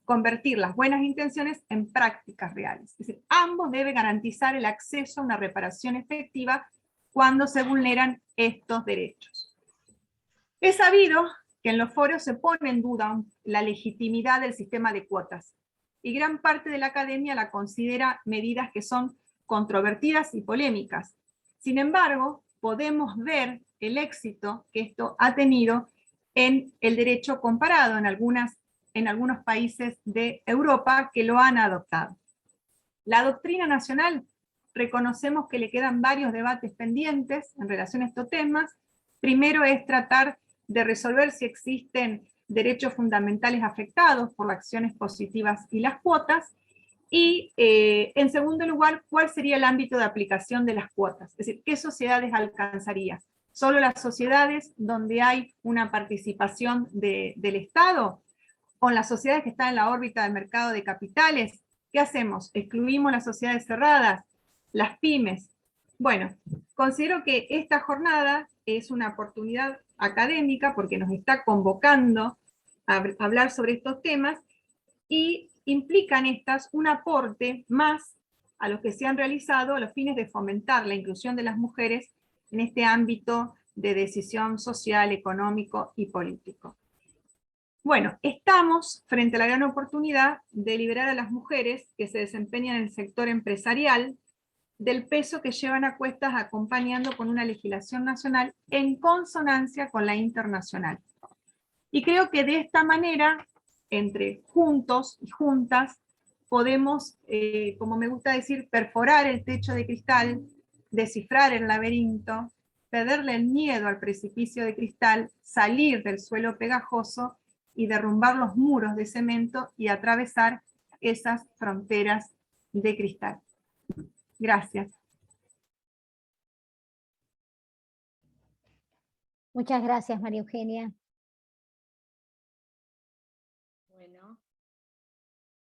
F: convertir las buenas intenciones en prácticas reales. Es decir, ambos deben garantizar el acceso a una reparación efectiva cuando se vulneran estos derechos. Es sabido que en los foros se pone en duda la legitimidad del sistema de cuotas, y gran parte de la academia la considera medidas que son controvertidas y polémicas. Sin embargo, podemos ver el éxito que esto ha tenido en el derecho comparado en algunos países de Europa que lo han adoptado. La doctrina nacional, reconocemos que le quedan varios debates pendientes en relación a estos temas. Primero es tratar de resolver si existen derechos fundamentales afectados por las acciones positivas y las cuotas, y en segundo lugar, ¿cuál sería el ámbito de aplicación de las cuotas? Es decir, ¿qué sociedades alcanzaría? ¿Solo las sociedades donde hay una participación del Estado? ¿O las sociedades que están en la órbita del mercado de capitales? ¿Qué hacemos? ¿Excluimos las sociedades cerradas? ¿Las pymes? Bueno, considero que esta jornada es una oportunidad académica porque nos está convocando a hablar sobre estos temas, y implican estas un aporte más a los que se han realizado a los fines de fomentar la inclusión de las mujeres en este ámbito de decisión social, económico y político. Bueno, estamos frente a la gran oportunidad de liberar a las mujeres que se desempeñan en el sector empresarial del peso que llevan a cuestas, acompañando con una legislación nacional en consonancia con la internacional. Y creo que de esta manera, entre juntos y juntas, podemos, como me gusta decir, perforar el techo de cristal descifrar el laberinto, perderle el miedo al precipicio de cristal, salir del suelo pegajoso y derrumbar los muros de cemento y atravesar esas fronteras de cristal. Gracias.
C: Muchas gracias, María Eugenia.
G: Bueno,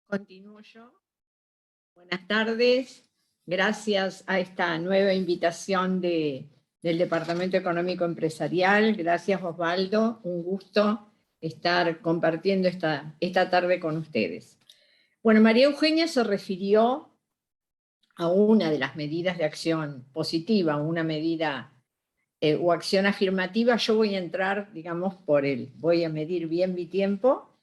G: continúo yo. Buenas tardes. Gracias a esta nueva invitación del Departamento Económico Empresarial. Gracias, Osvaldo. Un gusto estar compartiendo esta tarde con ustedes. Bueno, María Eugenia se refirió a una de las medidas de acción positiva, una medida o acción afirmativa. Yo voy a entrar, digamos, voy a medir bien mi tiempo,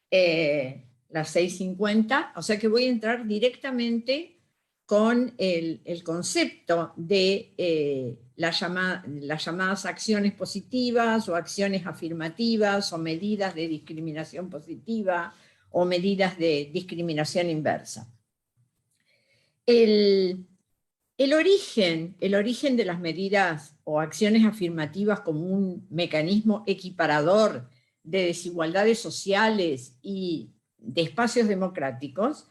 G: las 6:50, o sea que voy a entrar directamente con el concepto de las llamadas acciones positivas o acciones afirmativas o medidas de discriminación positiva o medidas de discriminación inversa. El origen de las medidas o acciones afirmativas como un mecanismo equiparador de desigualdades sociales y de espacios democráticos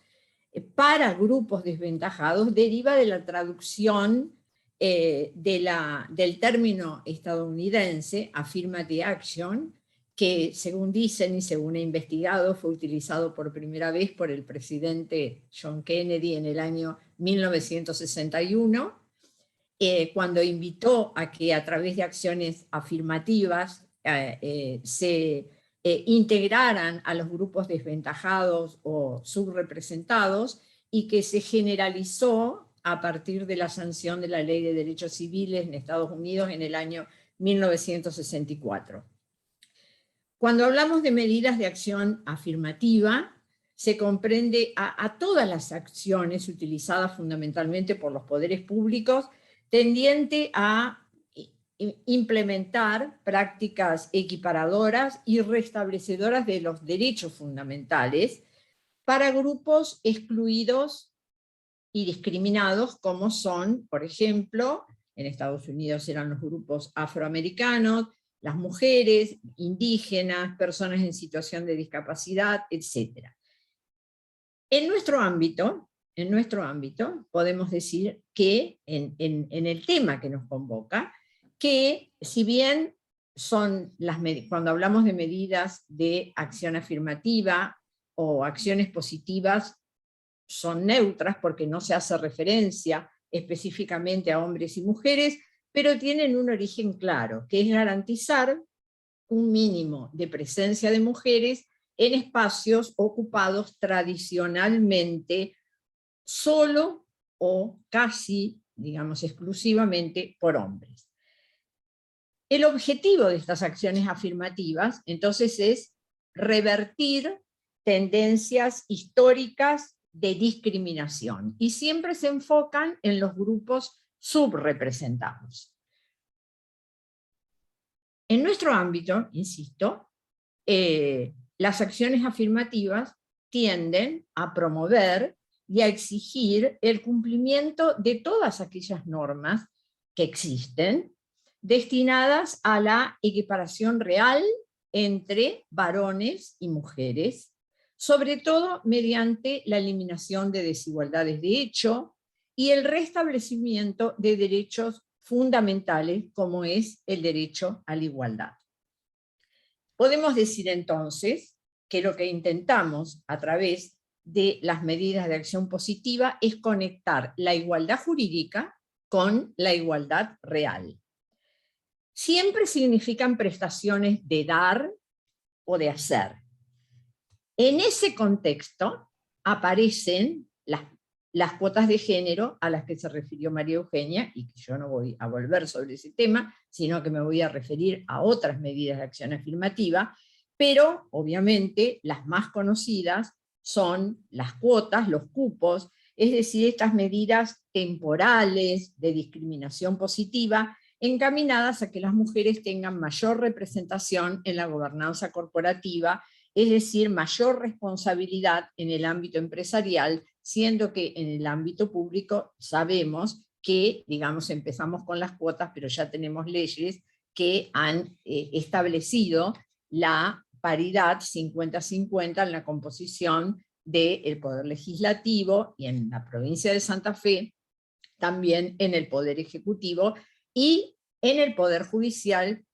G: para grupos desventajados deriva de la traducción del término estadounidense affirmative action, que según dicen y según he investigado fue utilizado por primera vez por el presidente John Kennedy en el año 1961, cuando invitó a que a través de acciones afirmativas se integraran a los grupos desventajados o subrepresentados, y que se generalizó a partir de la sanción de la Ley de Derechos Civiles en Estados Unidos en el año 1964. Cuando hablamos de medidas de acción afirmativa, se comprende a todas las acciones utilizadas fundamentalmente por los poderes públicos tendiente a implementar prácticas equiparadoras y restablecedoras de los derechos fundamentales para grupos excluidos y discriminados, como son, por ejemplo, en Estados Unidos eran los grupos afroamericanos, las mujeres, indígenas, personas en situación de discapacidad, etc. En nuestro ámbito, podemos decir que en el tema que nos convoca, que si bien cuando hablamos de medidas de acción afirmativa o acciones positivas, son neutras porque no se hace referencia específicamente a hombres y mujeres, pero tienen un origen claro, que es garantizar un mínimo de presencia de mujeres en espacios ocupados tradicionalmente solo o casi, digamos, exclusivamente por hombres. El objetivo de estas acciones afirmativas, entonces, es revertir tendencias históricas de discriminación, y siempre se enfocan en los grupos subrepresentados. En nuestro ámbito, insisto, las acciones afirmativas tienden a promover y a exigir el cumplimiento de todas aquellas normas que existen destinadas a la equiparación real entre varones y mujeres, sobre todo mediante la eliminación de desigualdades de hecho y el restablecimiento de derechos fundamentales como es el derecho a la igualdad. Podemos decir entonces que lo que intentamos a través de las medidas de acción positiva es conectar la igualdad jurídica con la igualdad real. Siempre significan prestaciones de dar o de hacer. En ese contexto aparecen las cuotas de género a las que se refirió María Eugenia, y que yo no voy a volver sobre ese tema, sino que me voy a referir a otras medidas de acción afirmativa, pero obviamente las más conocidas son las cuotas, los cupos, es decir, estas medidas temporales de discriminación positiva encaminadas a que las mujeres tengan mayor representación en la gobernanza corporativa, es decir, mayor responsabilidad en el ámbito empresarial, siendo que en el ámbito público sabemos que, digamos, empezamos con las cuotas, pero ya tenemos leyes que han establecido la paridad 50-50 en la composición del Poder Legislativo y en la provincia de Santa Fe, también en el Poder Ejecutivo y en el Poder Judicial,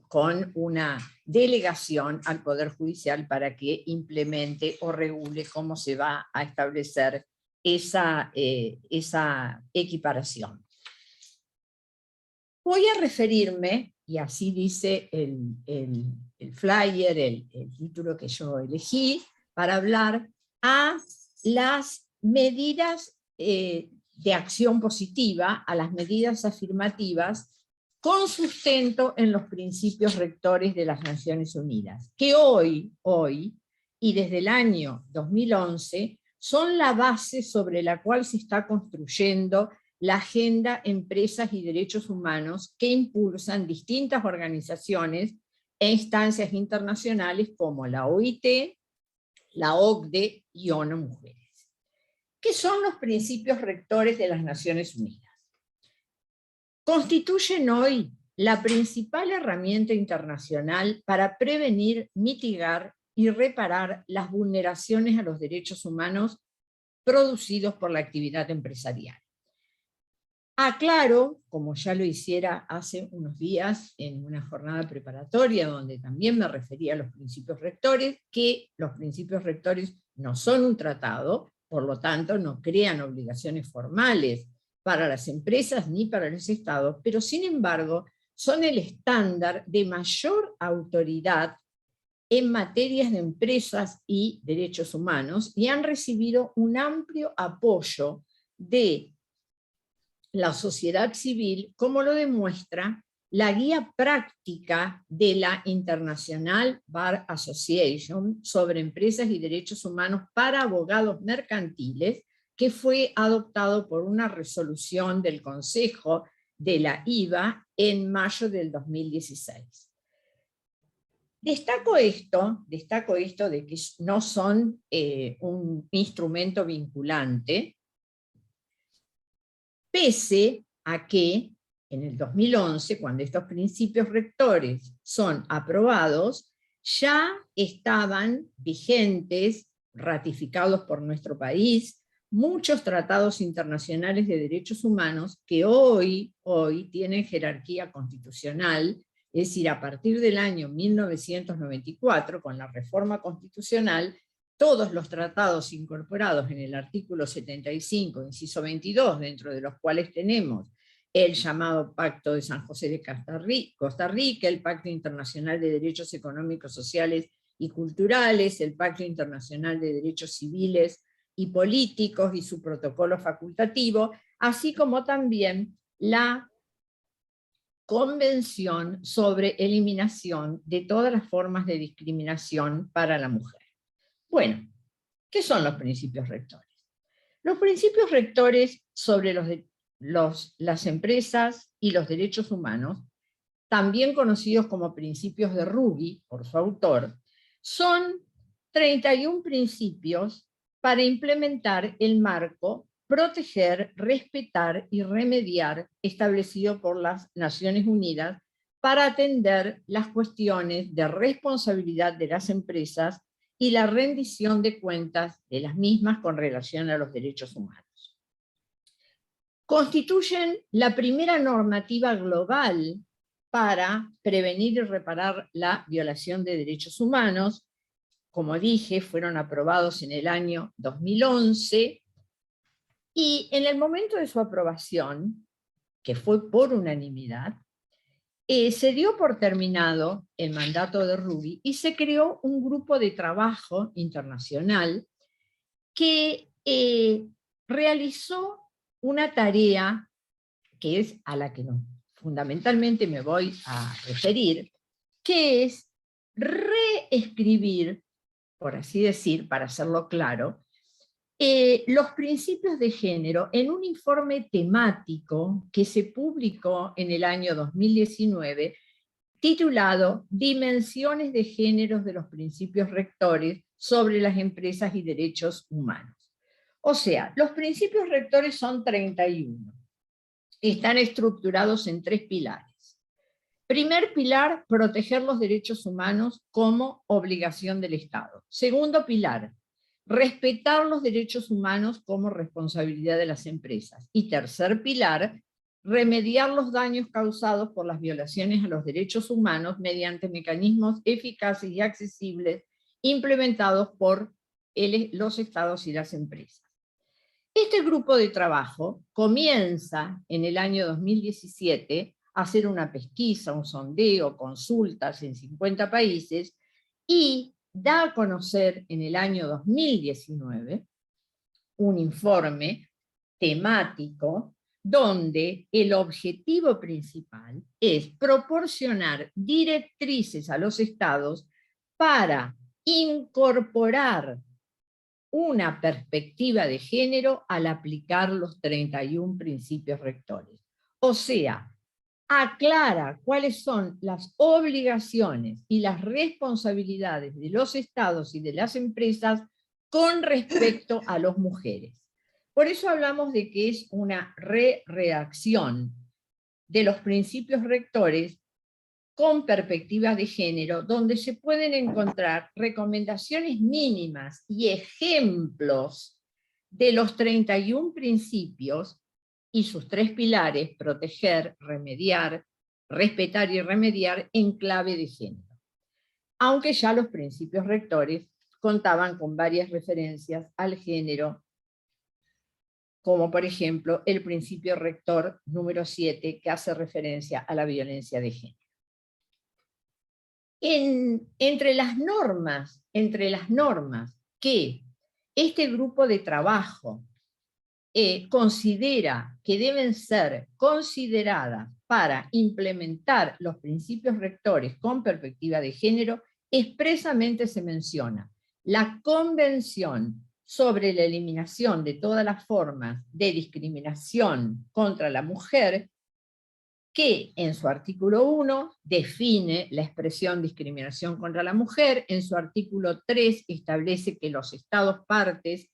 G: con una delegación al Poder Judicial para que implemente o regule cómo se va a establecer esa equiparación. Voy a referirme, y así dice el flyer, el título que yo elegí, para hablar a las medidas de acción positiva, a las medidas afirmativas, con sustento en los principios rectores de las Naciones Unidas, que hoy, y desde el año 2011, son la base sobre la cual se está construyendo la Agenda Empresas y Derechos Humanos que impulsan distintas organizaciones e instancias internacionales como la OIT, la OCDE y ONU Mujeres. ¿Qué son los principios rectores de las Naciones Unidas? Constituyen hoy la principal herramienta internacional para prevenir, mitigar y reparar las vulneraciones a los derechos humanos producidos por la actividad empresarial. Aclaro, como ya lo hiciera hace unos días en una jornada preparatoria donde también me refería a los principios rectores, que los principios rectores no son un tratado, por lo tanto no crean obligaciones formales para las empresas ni para los estados, pero sin embargo son el estándar de mayor autoridad en materias de empresas y derechos humanos y han recibido un amplio apoyo de la sociedad civil, como lo demuestra la guía práctica de la International Bar Association sobre empresas y derechos humanos para abogados mercantiles, que fue adoptado por una resolución del Consejo de la IVA en mayo del 2016. Destaco esto de que no son un instrumento vinculante, pese a que en el 2011, cuando estos principios rectores son aprobados, ya estaban vigentes, ratificados por nuestro país, muchos tratados internacionales de derechos humanos que hoy tienen jerarquía constitucional, es decir, a partir del año 1994, con la reforma constitucional, todos los tratados incorporados en el artículo 75, inciso 22, dentro de los cuales tenemos el llamado Pacto de San José de Costa Rica, el Pacto Internacional de Derechos Económicos, Sociales y Culturales, el Pacto Internacional de Derechos Civiles y Políticos y su protocolo facultativo, así como también la Convención sobre Eliminación de todas las formas de discriminación para la mujer. Bueno, ¿qué son los principios rectores? Los principios rectores sobre las empresas y los derechos humanos, también conocidos como principios de Ruggie, por su autor, son 31 principios para implementar el marco, proteger, respetar y remediar establecido por las Naciones Unidas para atender las cuestiones de responsabilidad de las empresas y la rendición de cuentas de las mismas con relación a los derechos humanos. Constituyen la primera normativa global para prevenir y reparar la violación de derechos humanos. Como dije, fueron aprobados en el año 2011, y en el momento de su aprobación, que fue por unanimidad, se dio por terminado el mandato de Ruggie y se creó un grupo de trabajo internacional que realizó una tarea que es a la que fundamentalmente me voy a referir, que es reescribir, por así decir, para hacerlo claro, los principios de género en un informe temático que se publicó en el año 2019, titulado Dimensiones de Géneros de los Principios Rectores sobre las Empresas y Derechos Humanos. O sea, los principios rectores son 31. están estructurados en 3 pilares. Primer pilar, proteger los derechos humanos como obligación del Estado. Segundo pilar, respetar los derechos humanos como responsabilidad de las empresas. Y tercer pilar, remediar los daños causados por las violaciones a los derechos humanos mediante mecanismos eficaces y accesibles implementados por los estados y las empresas. Este grupo de trabajo comienza en el año 2017 a hacer una pesquisa, un sondeo, consultas en 50 países y da a conocer en el año 2019 un informe temático donde el objetivo principal es proporcionar directrices a los estados para incorporar una perspectiva de género al aplicar los 31 principios rectores. O sea, aclara cuáles son las obligaciones y las responsabilidades de los estados y de las empresas con respecto a las mujeres. Por eso hablamos de que es una redacción de los principios rectores con perspectivas de género, donde se pueden encontrar recomendaciones mínimas y ejemplos de los 31 principios y sus 3 pilares: proteger, remediar, respetar y remediar, en clave de género. Aunque ya los principios rectores contaban con varias referencias al género, como por ejemplo el principio rector número 7, que hace referencia a la violencia de género. Entre las normas que este grupo de trabajo considera que deben ser consideradas para implementar los principios rectores con perspectiva de género, expresamente se menciona la Convención sobre la eliminación de todas las formas de discriminación contra la mujer, que en su artículo 1 define la expresión discriminación contra la mujer, en su artículo 3 establece que los estados partes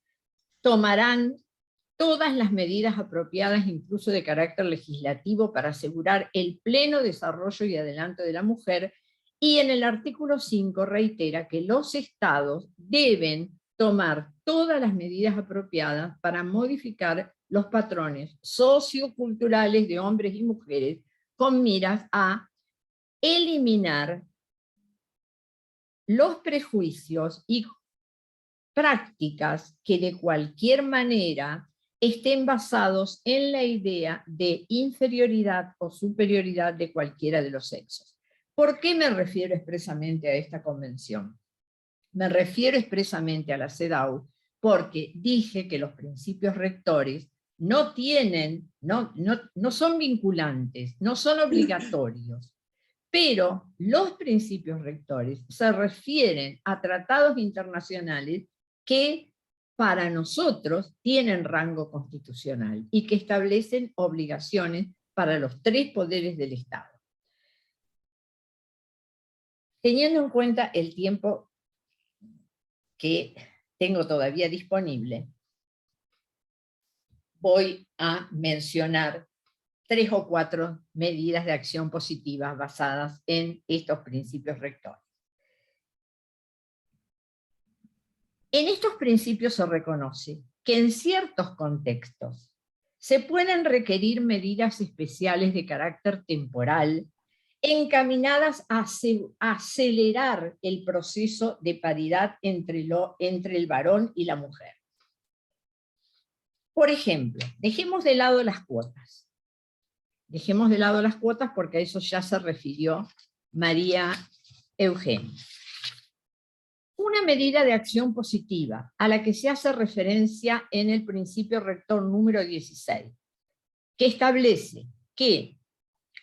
G: tomarán todas las medidas apropiadas, incluso de carácter legislativo, para asegurar el pleno desarrollo y adelanto de la mujer, y en el artículo 5 reitera que los estados deben tomar todas las medidas apropiadas para modificar los patrones socioculturales de hombres y mujeres con miras a eliminar los prejuicios y prácticas que de cualquier manera estén basados en la idea de inferioridad o superioridad de cualquiera de los sexos. ¿Por qué me refiero expresamente a esta convención? Me refiero expresamente a la CEDAW porque dije que los principios rectores no son vinculantes, no son obligatorios, pero los principios rectores se refieren a tratados internacionales que para nosotros tienen rango constitucional y que establecen obligaciones para los 3 poderes del Estado. Teniendo en cuenta el tiempo que tengo todavía disponible, voy a mencionar 3 o 4 medidas de acción positiva basadas en estos principios rectores. En estos principios se reconoce que en ciertos contextos se pueden requerir medidas especiales de carácter temporal encaminadas a acelerar el proceso de paridad entre el varón y la mujer. Por ejemplo, dejemos de lado las cuotas. Dejemos de lado las cuotas porque a eso ya se refirió María Eugenia. Una medida de acción positiva a la que se hace referencia en el principio rector número 16, que establece que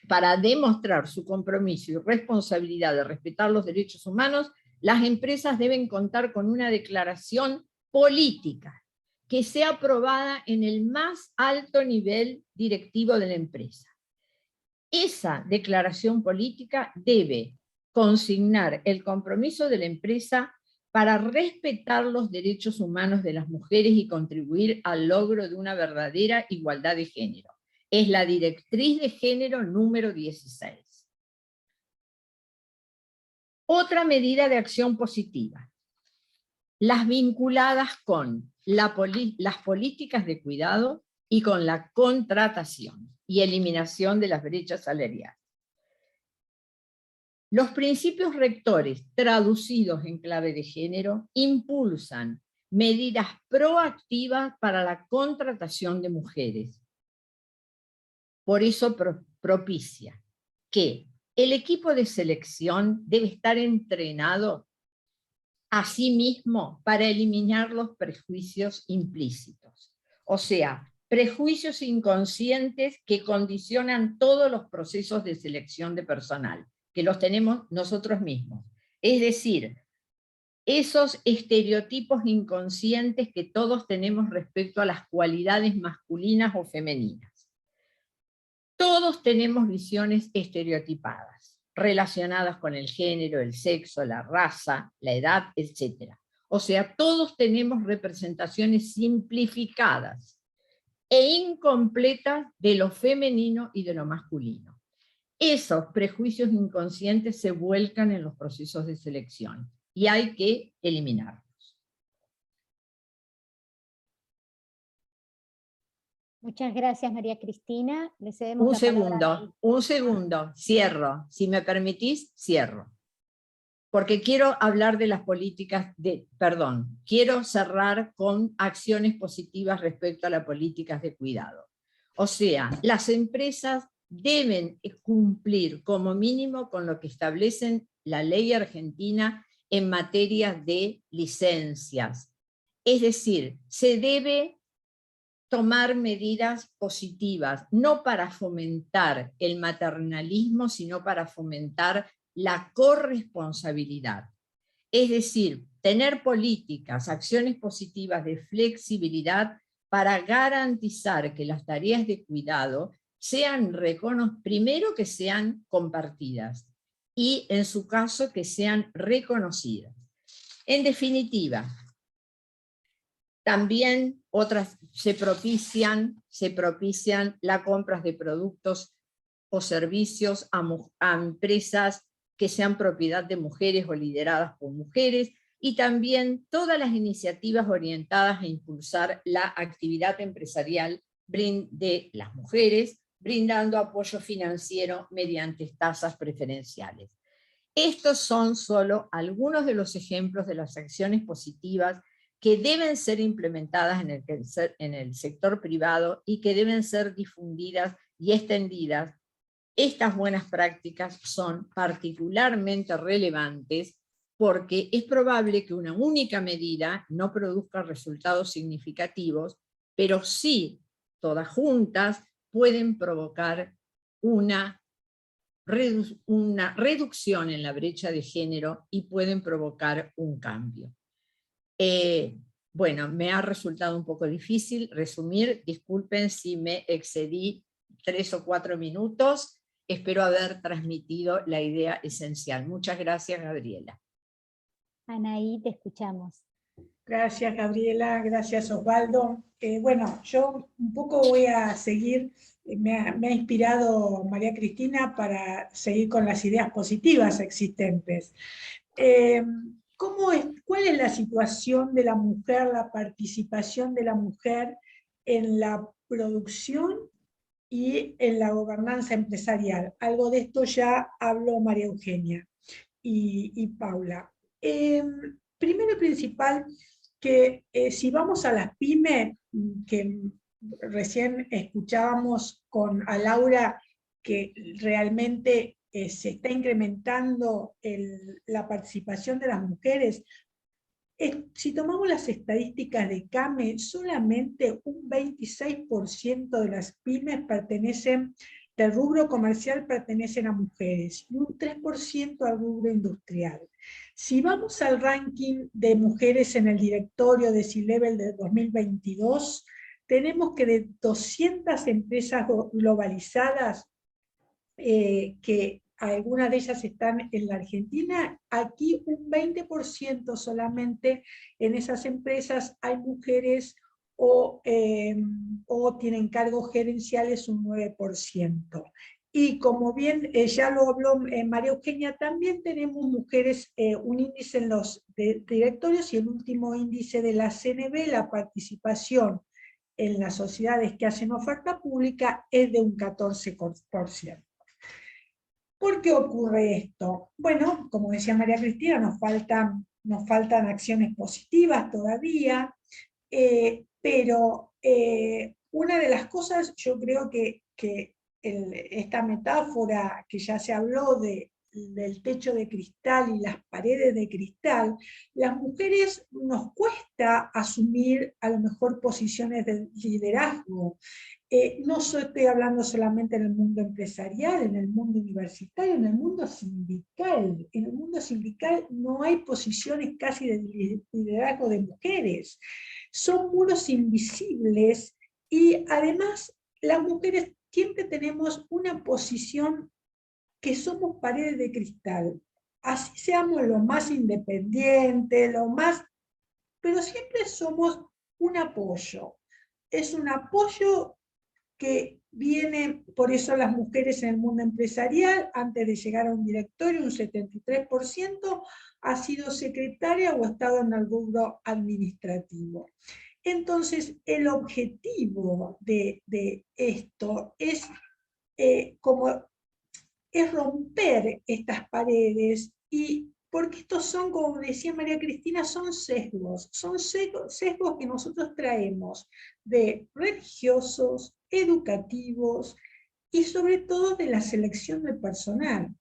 G: para demostrar su compromiso y responsabilidad de respetar los derechos humanos, las empresas deben contar con una declaración política que sea aprobada en el más alto nivel directivo de la empresa. Esa declaración política debe consignar el compromiso de la empresa para respetar los derechos humanos de las mujeres y contribuir al logro de una verdadera igualdad de género. Es la directriz de género número 16. Otra medida de acción positiva, las vinculadas con las políticas de cuidado y con la contratación y eliminación de las brechas salariales. Los principios rectores traducidos en clave de género impulsan medidas proactivas para la contratación de mujeres. Por eso propicia que el equipo de selección debe estar entrenado a sí mismo para eliminar los prejuicios implícitos. O sea, prejuicios inconscientes que condicionan todos los procesos de selección de personal, que los tenemos nosotros mismos. Es decir, esos estereotipos inconscientes que todos tenemos respecto a las cualidades masculinas o femeninas. Todos tenemos visiones estereotipadas, relacionadas con el género, el sexo, la raza, la edad, etc. O sea, todos tenemos representaciones simplificadas e incompletas de lo femenino y de lo masculino. Esos prejuicios inconscientes se vuelcan en los procesos de selección y hay que eliminarlos.
C: Muchas gracias, María Cristina. Le cedemos la palabra.
G: Un segundo, cierro. Si me permitís, cierro. Porque quiero hablar de las políticas quiero cerrar con acciones positivas respecto a las políticas de cuidado. O sea, las empresas deben cumplir como mínimo con lo que establecen la ley argentina en materia de licencias. Es decir, se debe tomar medidas positivas, no para fomentar el maternalismo, sino para fomentar la corresponsabilidad. Es decir, tener políticas, acciones positivas de flexibilidad para garantizar que las tareas de cuidado sean primero que sean compartidas y en su caso que sean reconocidas. En definitiva, también se propician las compras de productos o servicios a empresas que sean propiedad de mujeres o lideradas por mujeres, y también todas las iniciativas orientadas a impulsar la actividad empresarial de las mujeres, brindando apoyo financiero mediante tasas preferenciales. Estos son solo algunos de los ejemplos de las acciones positivas que deben ser implementadas en el sector privado y que deben ser difundidas y extendidas. Estas buenas prácticas son particularmente relevantes porque es probable que una única medida no produzca resultados significativos, pero sí, todas juntas, pueden provocar una reducción en la brecha de género y pueden provocar un cambio. Bueno, me ha resultado un poco difícil resumir, disculpen si me excedí 3 o 4 minutos, espero haber transmitido la idea esencial. Muchas gracias, Gabriela.
C: Anaí, te escuchamos.
H: Gracias, Gabriela, gracias, Osvaldo. Bueno, yo un poco voy a seguir, me ha inspirado María Cristina para seguir con las ideas positivas existentes. ¿Cuál es la situación de la mujer, la participación de la mujer en la producción y en la gobernanza empresarial? Algo de esto ya habló María Eugenia y Paula. Primero y principal, que si vamos a las pymes, que recién escuchábamos a Laura, que realmente se está incrementando la participación de las mujeres. Si tomamos las estadísticas de CAME, solamente un 26% de las pymes del rubro comercial pertenecen a mujeres y un 3% al rubro industrial. Si vamos al ranking de mujeres en el directorio de C-Level de 2022, tenemos que de 200 empresas globalizadas, que algunas de ellas están en la Argentina, aquí un 20% solamente en esas empresas hay mujeres o tienen cargos gerenciales un 9%. Y como bien ya lo habló María Eugenia, también tenemos mujeres, un índice en los directorios, y el último índice de la CNB, la participación en las sociedades que hacen oferta pública, es de un 14%. ¿Por qué ocurre esto? Bueno, como decía María Cristina, nos faltan acciones positivas todavía, pero una de las cosas, yo creo que esta metáfora que ya se habló del techo de cristal y las paredes de cristal, las mujeres nos cuesta asumir a lo mejor posiciones de liderazgo. No estoy hablando solamente en el mundo empresarial, en el mundo universitario, en el mundo sindical. En el mundo sindical no hay posiciones casi de liderazgo de mujeres. Son muros invisibles, y además las mujeres siempre tenemos una posición que somos paredes de cristal. Así seamos lo más independientes, pero siempre somos un apoyo. Es un apoyo que viene, por eso las mujeres en el mundo empresarial, antes de llegar a un directorio, un 73% ha sido secretaria o ha estado en el rubro administrativo. Entonces, el objetivo de esto es, es romper estas paredes, y porque estos son, como decía María Cristina, son sesgos que nosotros traemos de religiosos, educativos y sobre todo de la selección del personal.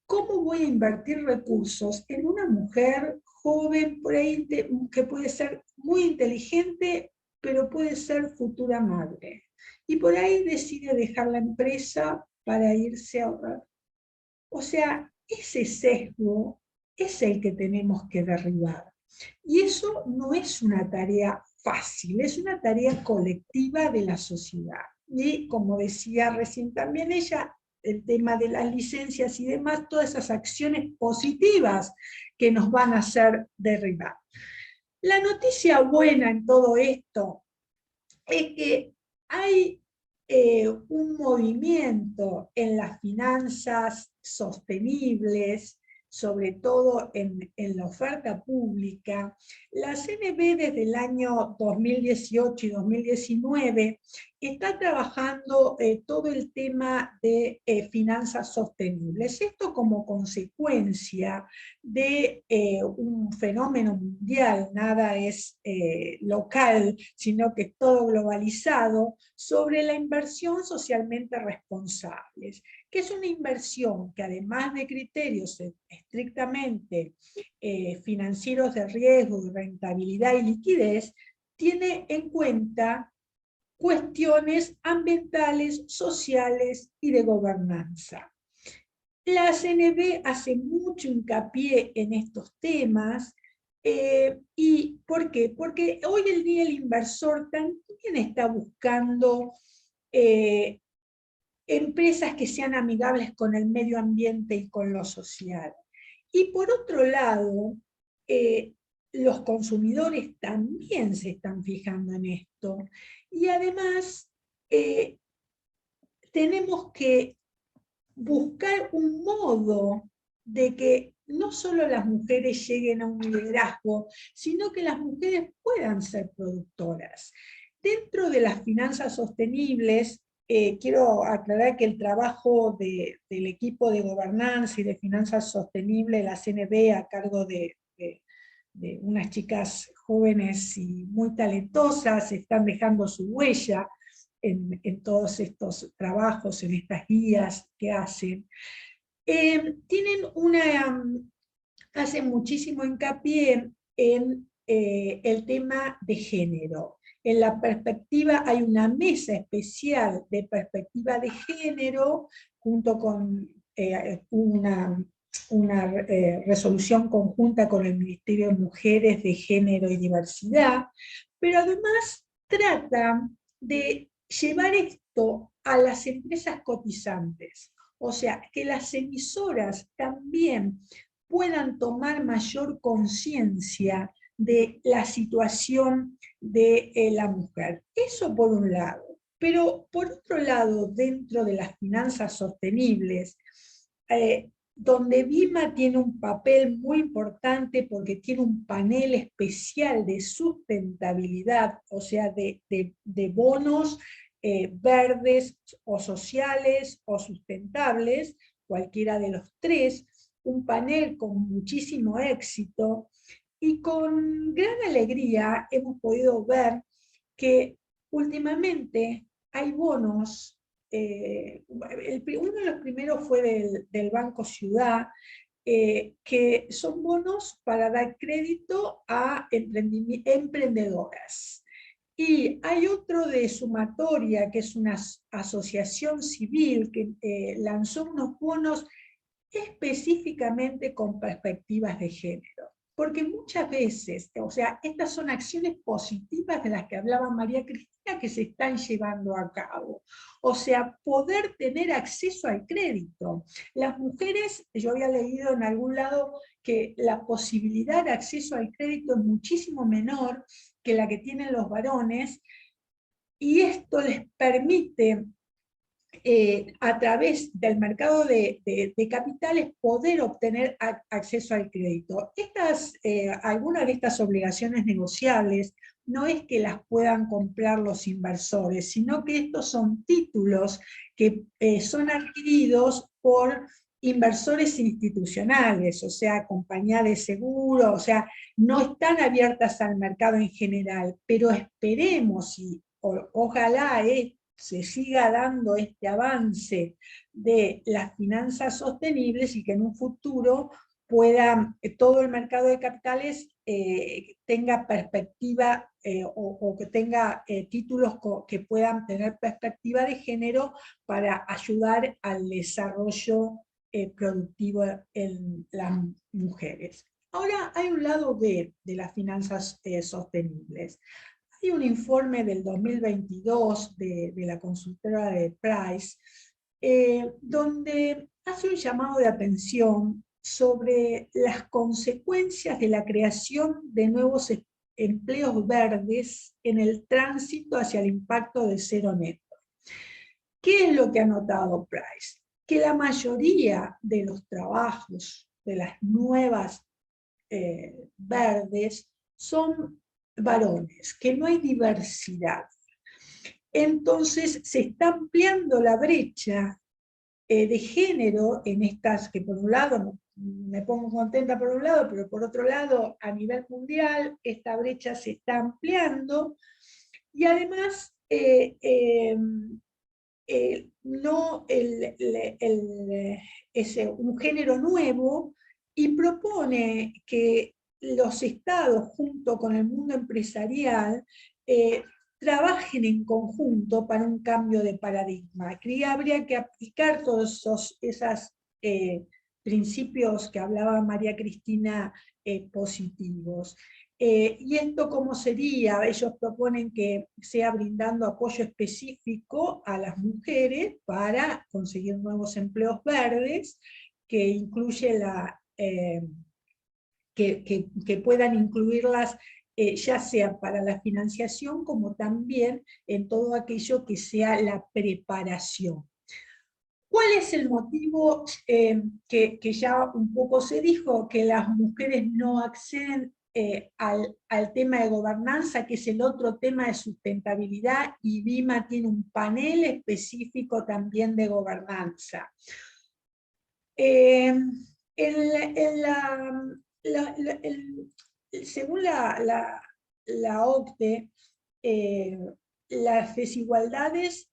H: ¿Cómo voy a invertir recursos en una mujer joven, por ahí, que puede ser muy inteligente, pero puede ser futura madre? Y por ahí decide dejar la empresa para irse a ahorrar. O sea, ese sesgo es el que tenemos que derribar. Y eso no es una tarea fácil, es una tarea colectiva de la sociedad. Y como decía recién también ella, el tema de las licencias y demás, todas esas acciones positivas que nos van a hacer derribar. La noticia buena en todo esto es que hay un movimiento en las finanzas sostenibles, sobre todo en la oferta pública. La CNB desde el año 2018 y 2019 está trabajando todo el tema de finanzas sostenibles. Esto como consecuencia de un fenómeno mundial, nada es local, sino que es todo globalizado, sobre la inversión socialmente responsables, que es una inversión que, además de criterios estrictamente financieros de riesgo, de rentabilidad y liquidez, tiene en cuenta cuestiones ambientales, sociales y de gobernanza. La CNB hace mucho hincapié en estos temas. ¿Y por qué? Porque hoy en día el inversor también está buscando empresas que sean amigables con el medio ambiente y con lo social. Y por otro lado, los consumidores también se están fijando en esto. Y además, tenemos que buscar un modo de que no solo las mujeres lleguen a un liderazgo, sino que las mujeres puedan ser productoras. Dentro de las finanzas sostenibles, quiero aclarar que el trabajo del equipo de gobernanza y de finanzas sostenibles, la CNB, a cargo de unas chicas jóvenes y muy talentosas, están dejando su huella en todos estos trabajos, en estas guías que hacen. Hacen muchísimo hincapié en el tema de género. En la perspectiva, hay una mesa especial de perspectiva de género, junto con una resolución conjunta con el Ministerio de Mujeres, de Género y Diversidad, pero además trata de llevar esto a las empresas cotizantes, o sea, que las emisoras también puedan tomar mayor conciencia de la situación de la mujer. Eso por un lado. Pero por otro lado, dentro de las finanzas sostenibles, donde BIMA tiene un papel muy importante porque tiene un panel especial de sustentabilidad, o sea, de bonos verdes o sociales o sustentables, cualquiera de los tres, un panel con muchísimo éxito, y con gran alegría hemos podido ver que últimamente hay bonos. Uno de los primeros fue del Banco Ciudad, que son bonos para dar crédito a emprendedoras. Y hay otro de Sumatoria, que es una asociación civil que lanzó unos bonos específicamente con perspectivas de género. Porque muchas veces, o sea, estas son acciones positivas de las que hablaba María Cristina que se están llevando a cabo. O sea, poder tener acceso al crédito. Las mujeres, yo había leído en algún lado que la posibilidad de acceso al crédito es muchísimo menor que la que tienen los varones, y esto les permite a través del mercado de capitales poder obtener acceso al crédito. Algunas de estas obligaciones negociables no es que las puedan comprar los inversores, sino que estos son títulos que son adquiridos por inversores institucionales, o sea, compañías de seguro, o sea, no están abiertas al mercado en general, pero esperemos y ojalá se siga dando este avance de las finanzas sostenibles y que en un futuro pueda todo el mercado de capitales tenga perspectiva o que tenga títulos que puedan tener perspectiva de género para ayudar al desarrollo productivo en las mujeres. Ahora hay un lado B de las finanzas sostenibles. Hay un informe del 2022 de la consultora de Price, donde hace un llamado de atención sobre las consecuencias de la creación de nuevos empleos verdes en el tránsito hacia el impacto de cero neto. ¿Qué es lo que ha notado Price? Que la mayoría de los trabajos de las nuevas verdes son varones, que no hay diversidad. Entonces se está ampliando la brecha de género en estas, que por un lado me pongo contenta por un lado, pero por otro lado a nivel mundial esta brecha se está ampliando, y además no es un género nuevo, y propone que los estados junto con el mundo empresarial trabajen en conjunto para un cambio de paradigma. Habría que aplicar todos esos principios que hablaba María Cristina positivos. ¿Y esto cómo sería? Ellos proponen que sea brindando apoyo específico a las mujeres para conseguir nuevos empleos verdes, que incluye que puedan incluirlas ya sea para la financiación como también en todo aquello que sea la preparación. ¿Cuál es el motivo que ya un poco se dijo? Que las mujeres no acceden al tema de gobernanza, que es el otro tema de sustentabilidad, y BIMA tiene un panel específico también de gobernanza. Según la OCDE, las desigualdades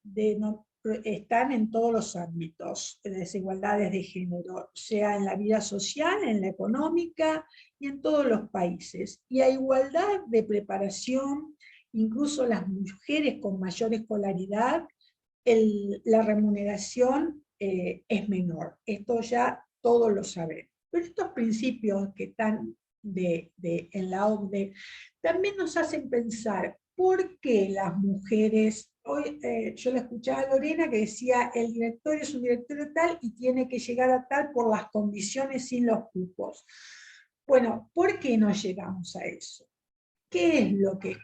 H: están en todos los ámbitos, desigualdades de género, sea en la vida social, en la económica y en todos los países. Y a igualdad de preparación, incluso las mujeres con mayor escolaridad, la remuneración es menor. Esto ya todos lo saben. Pero estos principios que están en la OCDE también nos hacen pensar por qué las mujeres. Hoy yo le escuchaba a Lorena que decía el director es un directorio tal y tiene que llegar a tal por las condiciones sin los cupos. Bueno, ¿por qué no llegamos a eso? ¿qué es lo que?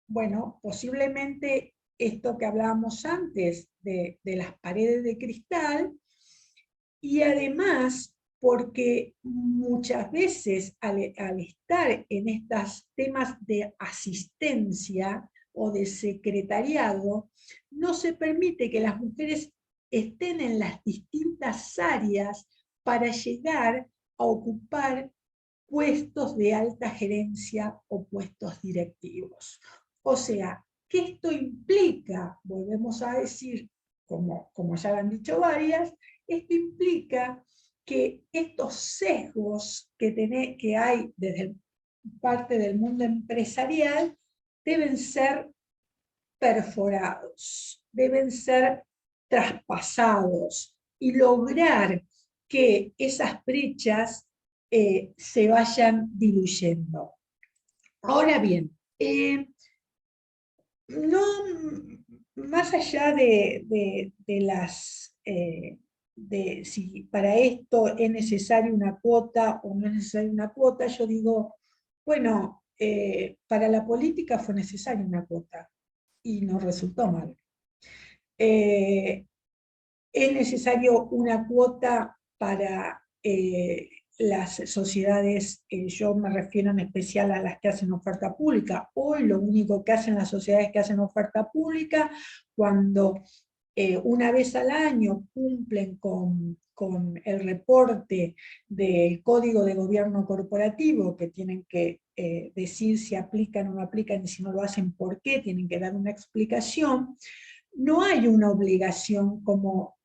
H: Bueno, posiblemente esto que hablábamos antes de las paredes de cristal, y además porque muchas veces al estar en estos temas de asistencia o de secretariado, no se permite que las mujeres estén en las distintas áreas para llegar a ocupar puestos de alta gerencia o puestos directivos. O sea, ¿qué esto implica? Volvemos a decir, como ya lo han dicho varias, esto implica que estos sesgos que hay desde parte del mundo empresarial deben ser perforados, deben ser traspasados y lograr que esas brechas se vayan diluyendo. Ahora bien, no, más allá de las de si para esto es necesaria una cuota o no es necesaria una cuota, yo digo, bueno, para la política fue necesaria una cuota y nos resultó mal. Es necesario una cuota para las sociedades, yo me refiero en especial a las que hacen oferta pública. Hoy lo único que hacen las sociedades que hacen oferta pública, cuando una vez al año cumplen con el reporte del Código de Gobierno Corporativo, que tienen que decir si aplican o no aplican, y si no lo hacen, por qué, tienen que dar una explicación. No hay una obligación como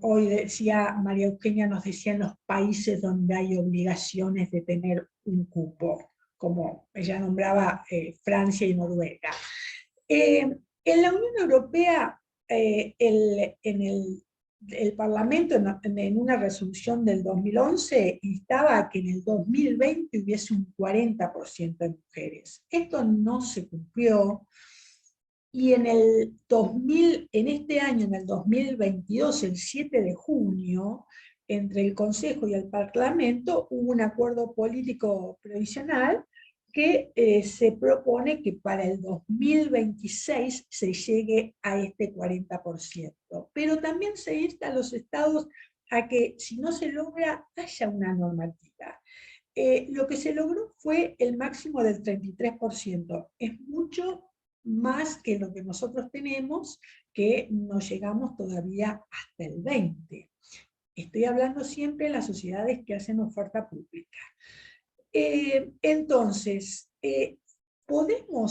H: hoy decía María Eugenia, nos decía en los países donde hay obligaciones de tener un cupo, como ella nombraba Francia y Noruega. En la Unión Europea, el Parlamento en una resolución del 2011 instaba a que en el 2020 hubiese un 40% de mujeres. Esto no se cumplió. Y en este año, en el 2022, el 7 de junio, entre el Consejo y el Parlamento, hubo un acuerdo político provisional que se propone que para el 2026 se llegue a este 40%. Pero también se insta a los estados a que, si no se logra, haya una normativa. Lo que se logró fue el máximo del 33%. Es mucho más que lo que nosotros tenemos, que no llegamos todavía hasta el 20%. Estoy hablando siempre de las sociedades que hacen oferta pública. Entonces,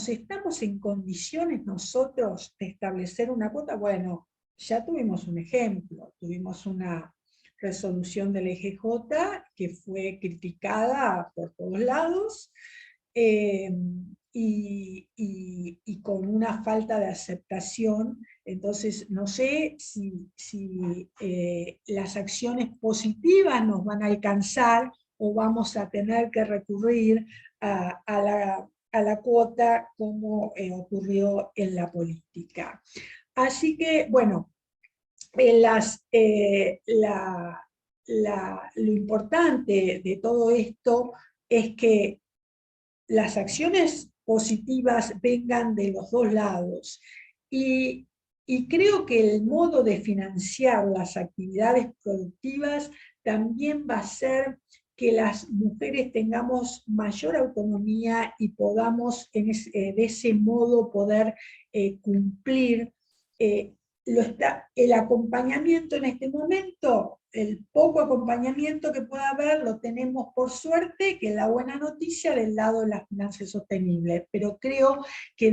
H: ¿estamos en condiciones nosotros de establecer una cuota? Bueno, ya tuvimos un ejemplo, tuvimos una resolución del EGJ que fue criticada por todos lados, y con una falta de aceptación. Entonces no sé si las acciones positivas nos van a alcanzar o vamos a tener que recurrir a la cuota como ocurrió en la política. Así que, bueno, lo importante de todo esto es que las acciones positivas vengan de los dos lados. Y creo que el modo de financiar las actividades productivas también va a ser que las mujeres tengamos mayor autonomía y podamos de ese modo poder cumplir el acompañamiento en este momento. El poco acompañamiento que pueda haber lo tenemos por suerte, que es la buena noticia del lado de las finanzas sostenibles, pero creo que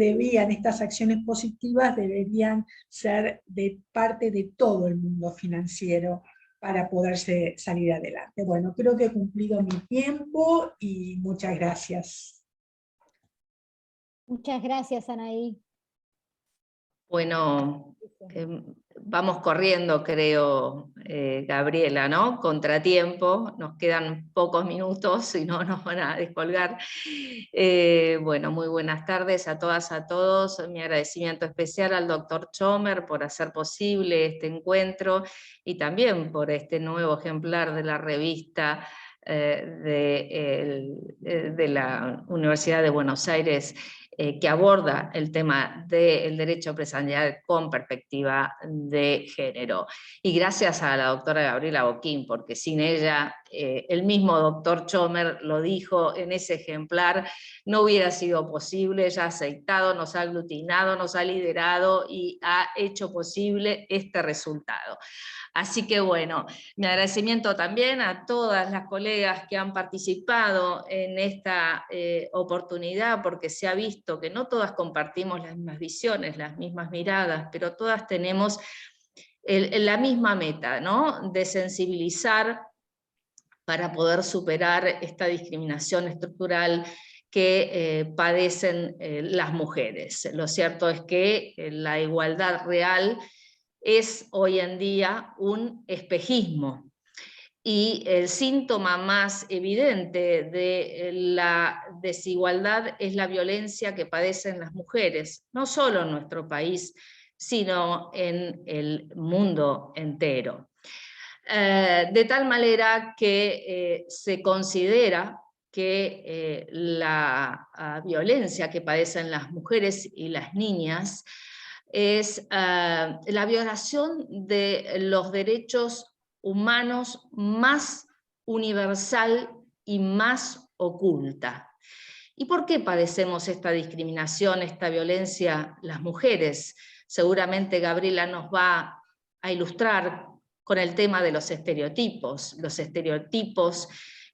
H: estas acciones positivas deberían ser de parte de todo el mundo financiero para poderse salir adelante. Bueno, creo que he cumplido mi tiempo y muchas gracias.
C: Muchas gracias, Anaí.
I: Bueno, vamos corriendo, creo, Gabriela, ¿no? Contratiempo, nos quedan pocos minutos, si no nos van a descolgar. Bueno, muy buenas tardes a todas, a todos. Mi agradecimiento especial al doctor Chomer por hacer posible este encuentro y también por este nuevo ejemplar de la revista de la Universidad de Buenos Aires, que aborda el tema del derecho empresarial con perspectiva de género. Y gracias a la doctora Gabriela Boquín, porque sin ella, el mismo doctor Chomer lo dijo en ese ejemplar, no hubiera sido posible. Ella ha aceptado, nos ha aglutinado, nos ha liderado y ha hecho posible este resultado. Así que bueno, mi agradecimiento también a todas las colegas que han participado en esta oportunidad, porque se ha visto que no todas compartimos las mismas visiones, las mismas miradas, pero todas tenemos la misma meta, ¿no? De sensibilizar para poder superar esta discriminación estructural que padecen las mujeres. Lo cierto es que la igualdad real es hoy en día un espejismo, y el síntoma más evidente de la desigualdad es la violencia que padecen las mujeres, no solo en nuestro país, sino en el mundo entero. De tal manera que se considera que la violencia que padecen las mujeres y las niñas es la violación de los derechos humanos más universal y más oculta. ¿Y por qué padecemos esta discriminación, esta violencia las mujeres? Seguramente Gabriela nos va a ilustrar con el tema de los estereotipos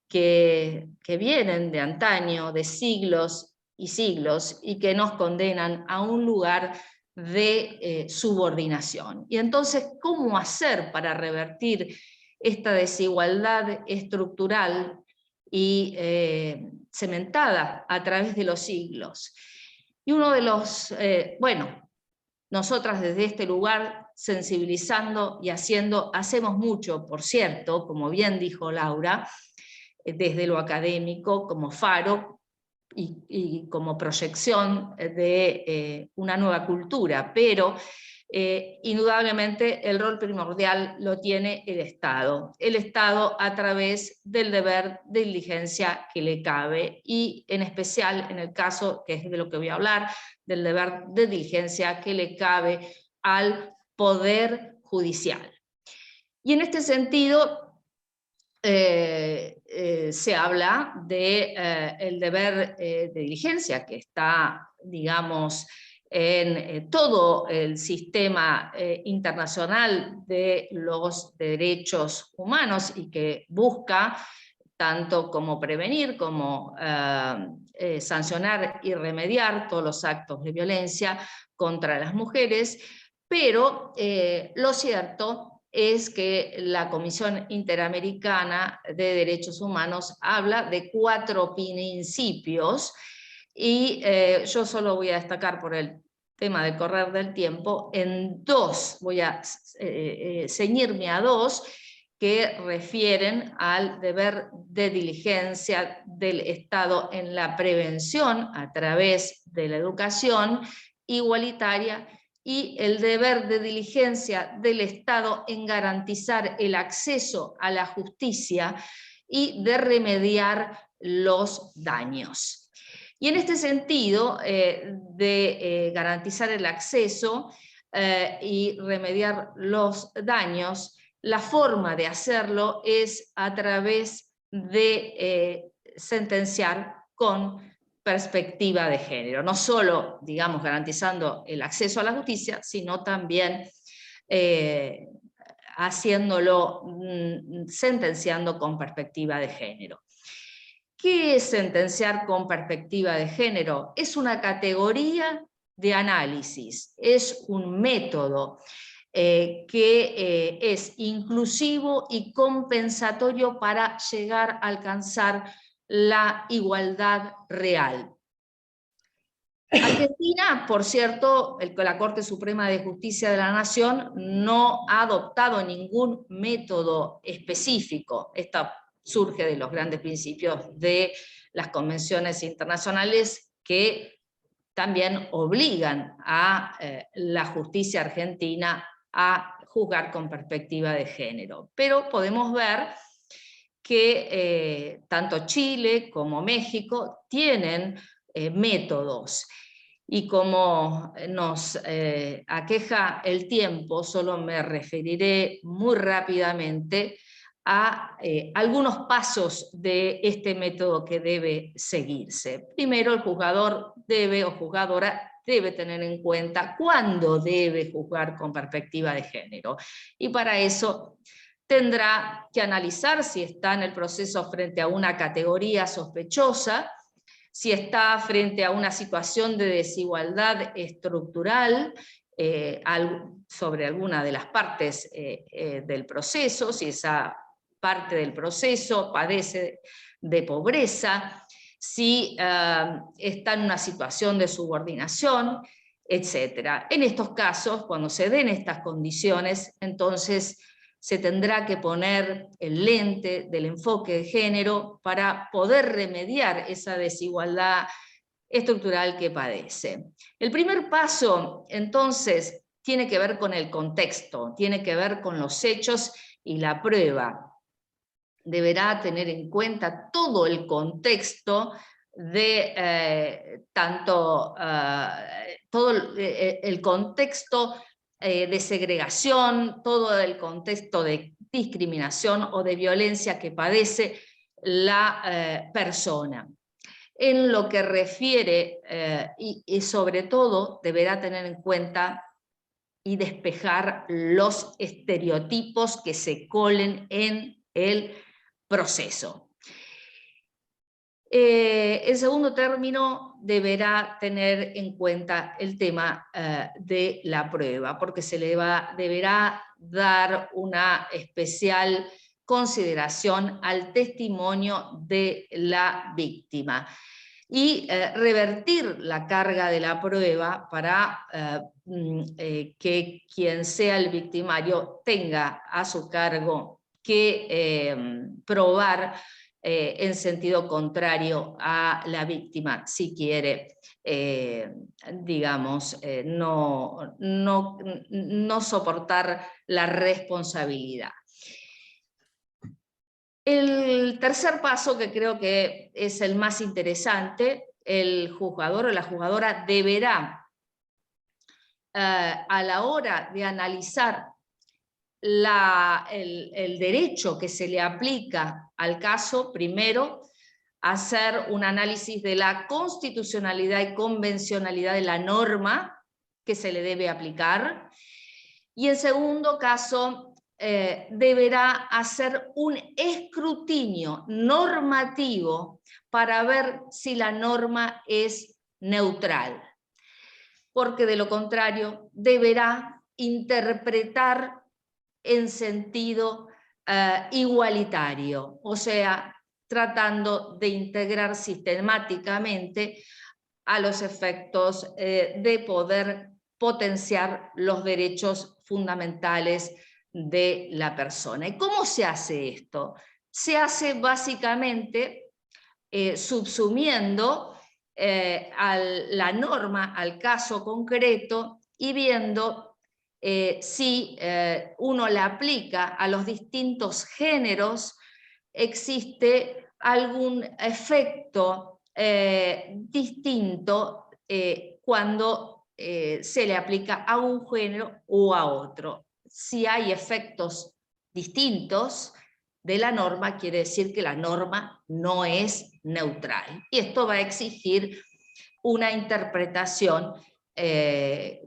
I: que vienen de antaño, de siglos y siglos, y que nos condenan a un lugar de subordinación. Y entonces, ¿cómo hacer para revertir esta desigualdad estructural y cementada a través de los siglos? Y uno de los, nosotras desde este lugar, sensibilizando y hacemos mucho, por cierto, como bien dijo Laura, desde lo académico, como faro, y como proyección de una nueva cultura, pero indudablemente el rol primordial lo tiene el Estado a través del deber de diligencia que le cabe, y en especial en el caso, que es de lo que voy a hablar, del deber de diligencia que le cabe al Poder Judicial. Y en este sentido, se habla del deber de diligencia que está, digamos, en todo el sistema internacional de los derechos humanos, y que busca tanto como prevenir, como sancionar y remediar todos los actos de violencia contra las mujeres, pero lo cierto es que la Comisión Interamericana de Derechos Humanos habla de 4 principios, y yo solo voy a destacar, por el tema de correr del tiempo, en 2, voy a ceñirme a 2, que refieren al deber de diligencia del Estado en la prevención a través de la educación igualitaria, y el deber de diligencia del Estado en garantizar el acceso a la justicia y de remediar los daños. Y en este sentido, de garantizar el acceso y remediar los daños, la forma de hacerlo es a través de sentenciar con perspectiva de género, no solo, digamos, garantizando el acceso a la justicia, sino también haciéndolo, sentenciando con perspectiva de género. ¿Qué es sentenciar con perspectiva de género? Es una categoría de análisis, es un método que es inclusivo y compensatorio para llegar a alcanzar la igualdad real. Argentina, por cierto, la Corte Suprema de Justicia de la Nación no ha adoptado ningún método específico. Esta surge de los grandes principios de las convenciones internacionales que también obligan a la justicia argentina a juzgar con perspectiva de género. Pero podemos ver que tanto Chile como México tienen métodos. Y como nos aqueja el tiempo, solo me referiré muy rápidamente a algunos pasos de este método que debe seguirse. Primero, el juzgador debe o juzgadora debe tener en cuenta cuándo debe juzgar con perspectiva de género. Y para eso tendrá que analizar si está en el proceso frente a una categoría sospechosa, si está frente a una situación de desigualdad estructural sobre alguna de las partes del proceso, si esa parte del proceso padece de pobreza, si está en una situación de subordinación, etc. En estos casos, cuando se den estas condiciones, entonces se tendrá que poner el lente del enfoque de género para poder remediar esa desigualdad estructural que padece. El primer paso, entonces, tiene que ver con el contexto, tiene que ver con los hechos y la prueba. Deberá tener en cuenta todo el contexto de todo el contexto de segregación, todo el contexto de discriminación o de violencia que padece la persona. En lo que refiere, y sobre todo, deberá tener en cuenta y despejar los estereotipos que se colen en el proceso. En segundo término, deberá tener en cuenta el tema de la prueba, porque se le deberá dar una especial consideración al testimonio de la víctima y revertir la carga de la prueba para que quien sea el victimario tenga a su cargo que probar en sentido contrario a la víctima, si quiere, digamos, no soportar la responsabilidad. El tercer paso, que creo que es el más interesante, el juzgador o la juzgadora deberá, a la hora de analizar el derecho que se le aplica al caso, primero, hacer un análisis de la constitucionalidad y convencionalidad de la norma que se le debe aplicar, y en segundo caso, deberá hacer un escrutinio normativo para ver si la norma es neutral, porque de lo contrario deberá interpretar en sentido igualitario, o sea, tratando de integrar sistemáticamente a los efectos de poder potenciar los derechos fundamentales de la persona. ¿Y cómo se hace esto? Se hace básicamente subsumiendo la norma al caso concreto y viendo si uno la aplica a los distintos géneros, existe algún efecto distinto cuando se le aplica a un género o a otro. Si hay efectos distintos de la norma, quiere decir que la norma no es neutral. Y esto va a exigir una interpretación,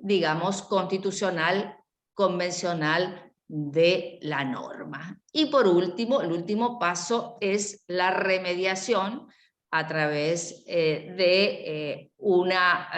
I: digamos, constitucional, convencional de la norma. Y por último, el último paso es la remediación a través de una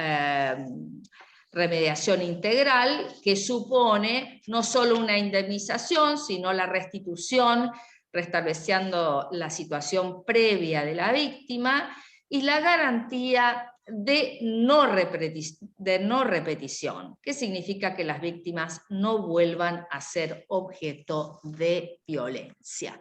I: remediación integral que supone no solo una indemnización, sino la restitución, restableciendo la situación previa de la víctima y la garantía de no repetición, que significa que las víctimas no vuelvan a ser objeto de violencia.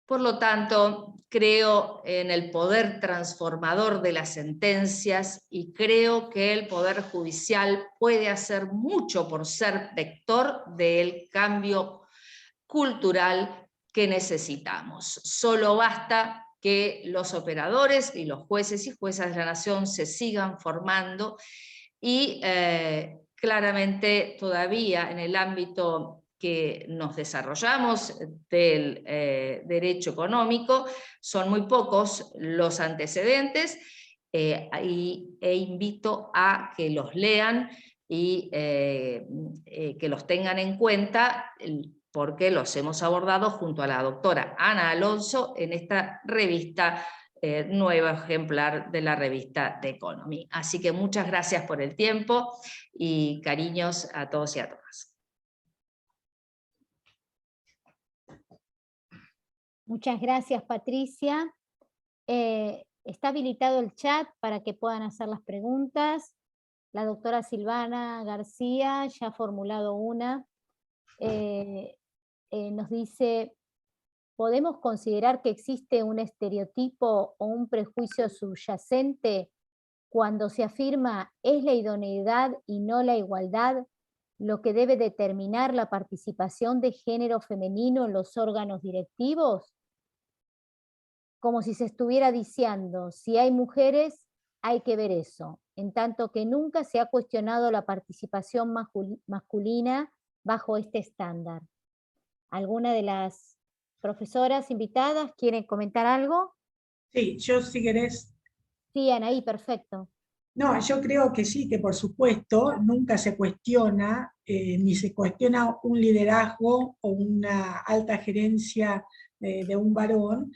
I: Por lo tanto, creo en el poder transformador de las sentencias y creo que el Poder Judicial puede hacer mucho por ser vector del cambio cultural que necesitamos. Solo basta que los operadores y los jueces y juezas de la nación se sigan formando y claramente todavía en el ámbito que nos desarrollamos del derecho económico son muy pocos los antecedentes e invito a que los lean y que los tengan en cuenta porque los hemos abordado junto a la doctora Ana Alonso en esta revista, nuevo ejemplar de la revista The Economy. Así que muchas gracias por el tiempo y cariños a todos y a todas.
C: Muchas gracias, Patricia. Está habilitado el chat para que puedan hacer las preguntas. La doctora Silvana García ya ha formulado una. Nos dice, ¿podemos considerar que existe un estereotipo o un prejuicio subyacente cuando se afirma es la idoneidad y no la igualdad lo que debe determinar la participación de género femenino en los órganos directivos? Como si se estuviera diciendo, si hay mujeres, hay que ver eso, en tanto que nunca se ha cuestionado la participación masculina bajo este estándar. ¿Alguna de las profesoras invitadas quiere comentar algo?
H: Sí, yo si querés.
C: Sí, Anaí, perfecto.
H: No, yo creo que sí, que por supuesto nunca se cuestiona, ni se cuestiona un liderazgo o una alta gerencia de un varón,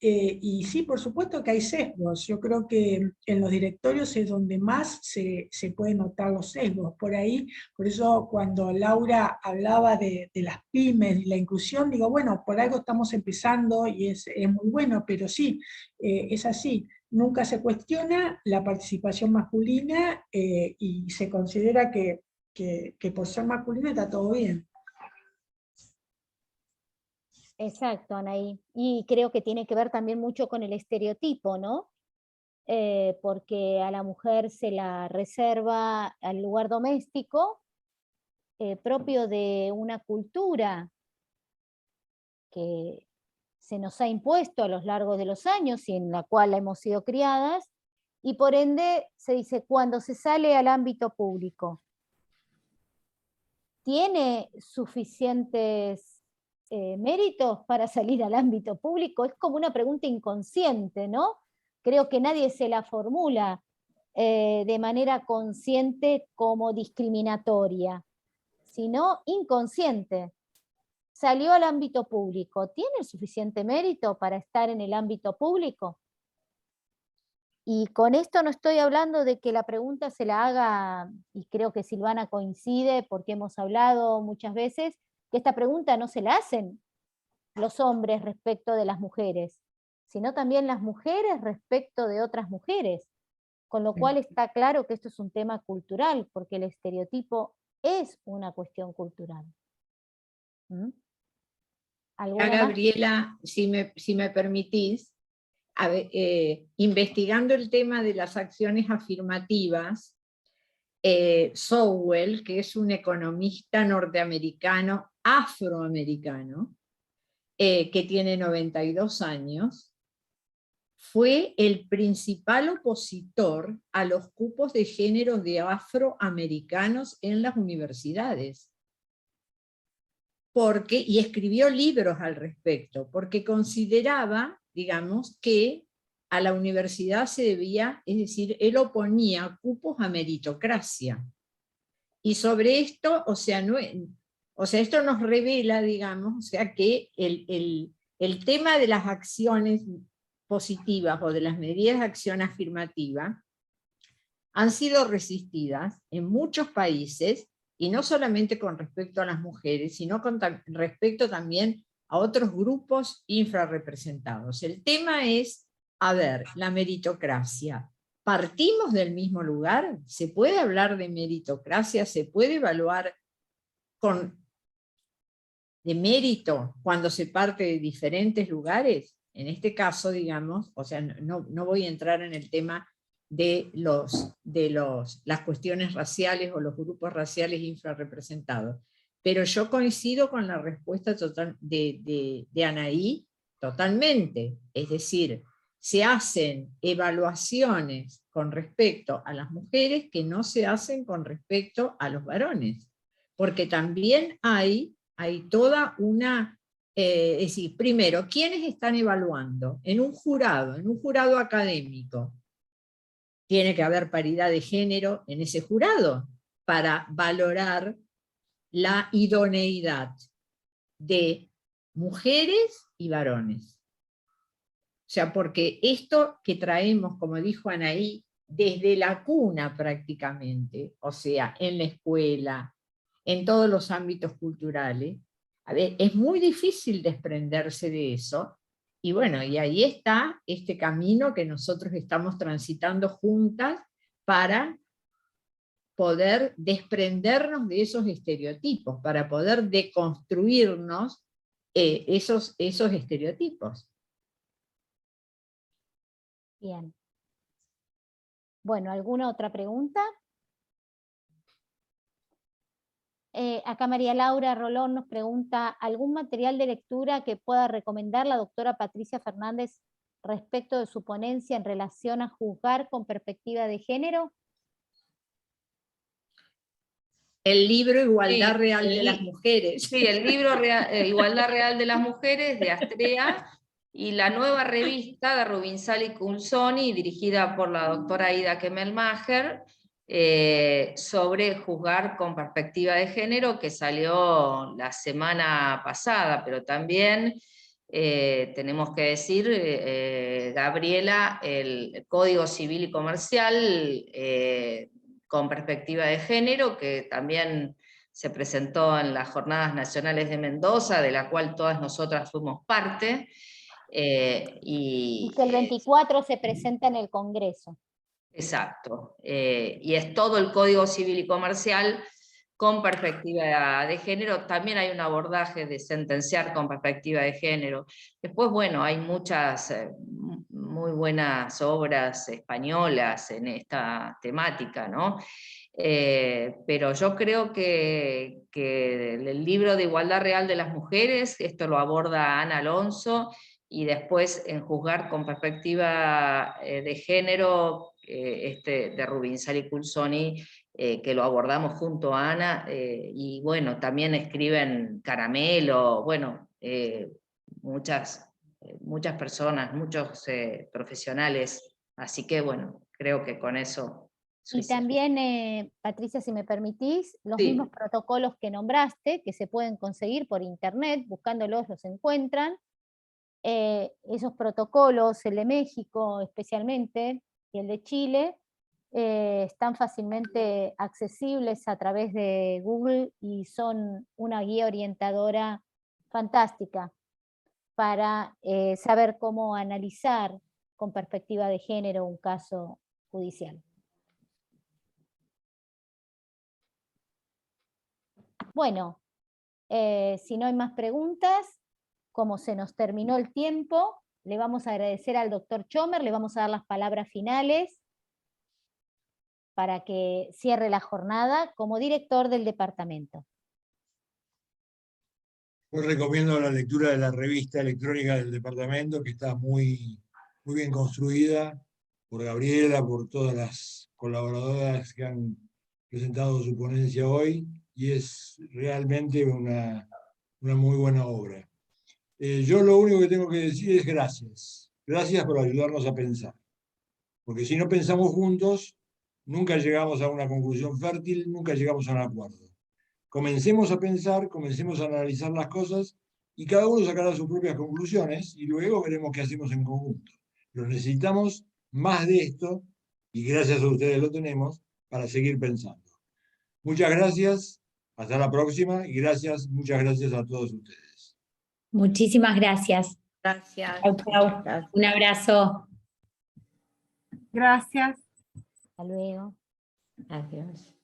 H: y sí, por supuesto que hay sesgos. Yo creo que en los directorios es donde más se pueden notar los sesgos. Por ahí, por eso cuando Laura hablaba de las pymes y la inclusión, digo, bueno, por algo estamos empezando y es muy bueno, pero sí, es así. Nunca se cuestiona la participación masculina y se considera que por ser masculina está todo bien.
C: Exacto, Anaí. Y creo que tiene que ver también mucho con el estereotipo, ¿no? Porque a la mujer se la reserva al lugar doméstico propio de una cultura que se nos ha impuesto a lo largo de los años y en la cual hemos sido criadas, y por ende se dice cuando se sale al ámbito público, ¿tiene suficientes méritos para salir al ámbito público? Es como una pregunta inconsciente, ¿no? Creo que nadie se la formula de manera consciente como discriminatoria, sino inconsciente. Salió al ámbito público, ¿tiene suficiente mérito para estar en el ámbito público? Y con esto no estoy hablando de que la pregunta se la haga, y creo que Silvana coincide porque hemos hablado muchas veces, que esta pregunta no se la hacen los hombres respecto de las mujeres, sino también las mujeres respecto de otras mujeres, con lo cual está claro que esto es un tema cultural, porque el estereotipo es una cuestión cultural.
G: Gabriela, si me permitís, investigando el tema de las acciones afirmativas, Sowell, que es un economista norteamericano, afroamericano, que tiene 92 años, fue el principal opositor a los cupos de género de afroamericanos en las universidades. Y escribió libros al respecto, porque consideraba, digamos, que a la universidad se debía, es decir, él oponía cupos a meritocracia. Y sobre esto, esto nos revela, digamos, que el tema de las acciones positivas o de las medidas de acción afirmativa han sido resistidas en muchos países, y no solamente con respecto a las mujeres, sino con respecto también a otros grupos infrarrepresentados. El tema es, a ver, la meritocracia. ¿Partimos del mismo lugar? ¿Se puede hablar de meritocracia? ¿Se puede evaluar de mérito cuando se parte de diferentes lugares? En este caso, digamos, no voy a entrar en el tema de las cuestiones raciales o los grupos raciales infrarrepresentados, Pero yo coincido con la respuesta total de Anaí totalmente. Es decir, se hacen evaluaciones con respecto a las mujeres que no se hacen con respecto a los varones. Porque también hay toda una... es decir, primero, ¿quiénes están evaluando? En un jurado académico. Tiene que haber paridad de género en ese jurado para valorar la idoneidad de mujeres y varones. O sea, porque esto que traemos, como dijo Anaí, desde la cuna prácticamente, o sea, en la escuela, en todos los ámbitos culturales, a ver, es muy difícil desprenderse de eso, y bueno, y ahí está este camino que nosotros estamos transitando juntas para poder desprendernos de esos estereotipos, para poder deconstruirnos esos estereotipos.
C: Bien. Bueno, ¿alguna otra pregunta? Acá María Laura Rolón nos pregunta, ¿algún material de lectura que pueda recomendar la doctora Patricia Fernández respecto de su ponencia en relación a juzgar con perspectiva de género?
G: El libro Igualdad
I: Sí,
G: Real de las Mujeres.
I: Sí, el libro Igualdad Real de las Mujeres de Astrea y la nueva revista de Rubinsal y Culzoni, dirigida por la doctora Aida Kemmelmacher, sobre juzgar con perspectiva de género, que salió la semana pasada, pero también tenemos que decir, Gabriela, el Código Civil y Comercial con perspectiva de género, que también se presentó en las Jornadas Nacionales de Mendoza, de la cual todas nosotras fuimos parte.
C: Y que el 24 se presenta en el Congreso.
I: Exacto. Y es todo el Código Civil y Comercial con perspectiva de género. También hay un abordaje de sentenciar con perspectiva de género. Después, bueno, hay muchas muy buenas obras españolas en esta temática, ¿no? Pero yo creo que el libro de Igualdad Real de las Mujeres, esto lo aborda Ana Alonso, y después en Juzgar con perspectiva de género, de Rubinsal y Culzoni, que lo abordamos junto a Ana, y bueno, también escriben Caramelo, bueno, muchas personas, muchos profesionales, así que bueno, creo que con eso...
C: Y también, Patricia, si me permitís, los
I: Sí.
C: mismos protocolos que nombraste, que se pueden conseguir por internet, buscándolos los encuentran. Esos protocolos, el de México especialmente, y el de Chile, están fácilmente accesibles a través de Google y son una guía orientadora fantástica para saber cómo analizar con perspectiva de género un caso judicial. Bueno, si no hay más preguntas, como se nos terminó el tiempo, le vamos a agradecer al doctor Chomer, le vamos a dar las palabras finales para que cierre la jornada como director del departamento.
B: Yo recomiendo la lectura de la revista electrónica del departamento, que está muy bien construida por Gabriela, por todas las colaboradoras que han presentado su ponencia hoy, y es realmente una muy buena obra. Yo lo único que tengo que decir es gracias. Gracias por ayudarnos a pensar. Porque si no pensamos juntos, nunca llegamos a una conclusión fértil, nunca llegamos a un acuerdo. Comencemos a pensar, comencemos a analizar las cosas, y cada uno sacará sus propias conclusiones, y luego veremos qué hacemos en conjunto. Pero necesitamos más de esto, y gracias a ustedes lo tenemos, para seguir pensando. Muchas gracias, hasta la próxima, y muchas gracias a todos ustedes.
E: Muchísimas gracias.
I: Gracias.
E: Chau, chau. Un abrazo.
F: Gracias.
C: Hasta luego.
I: Adiós.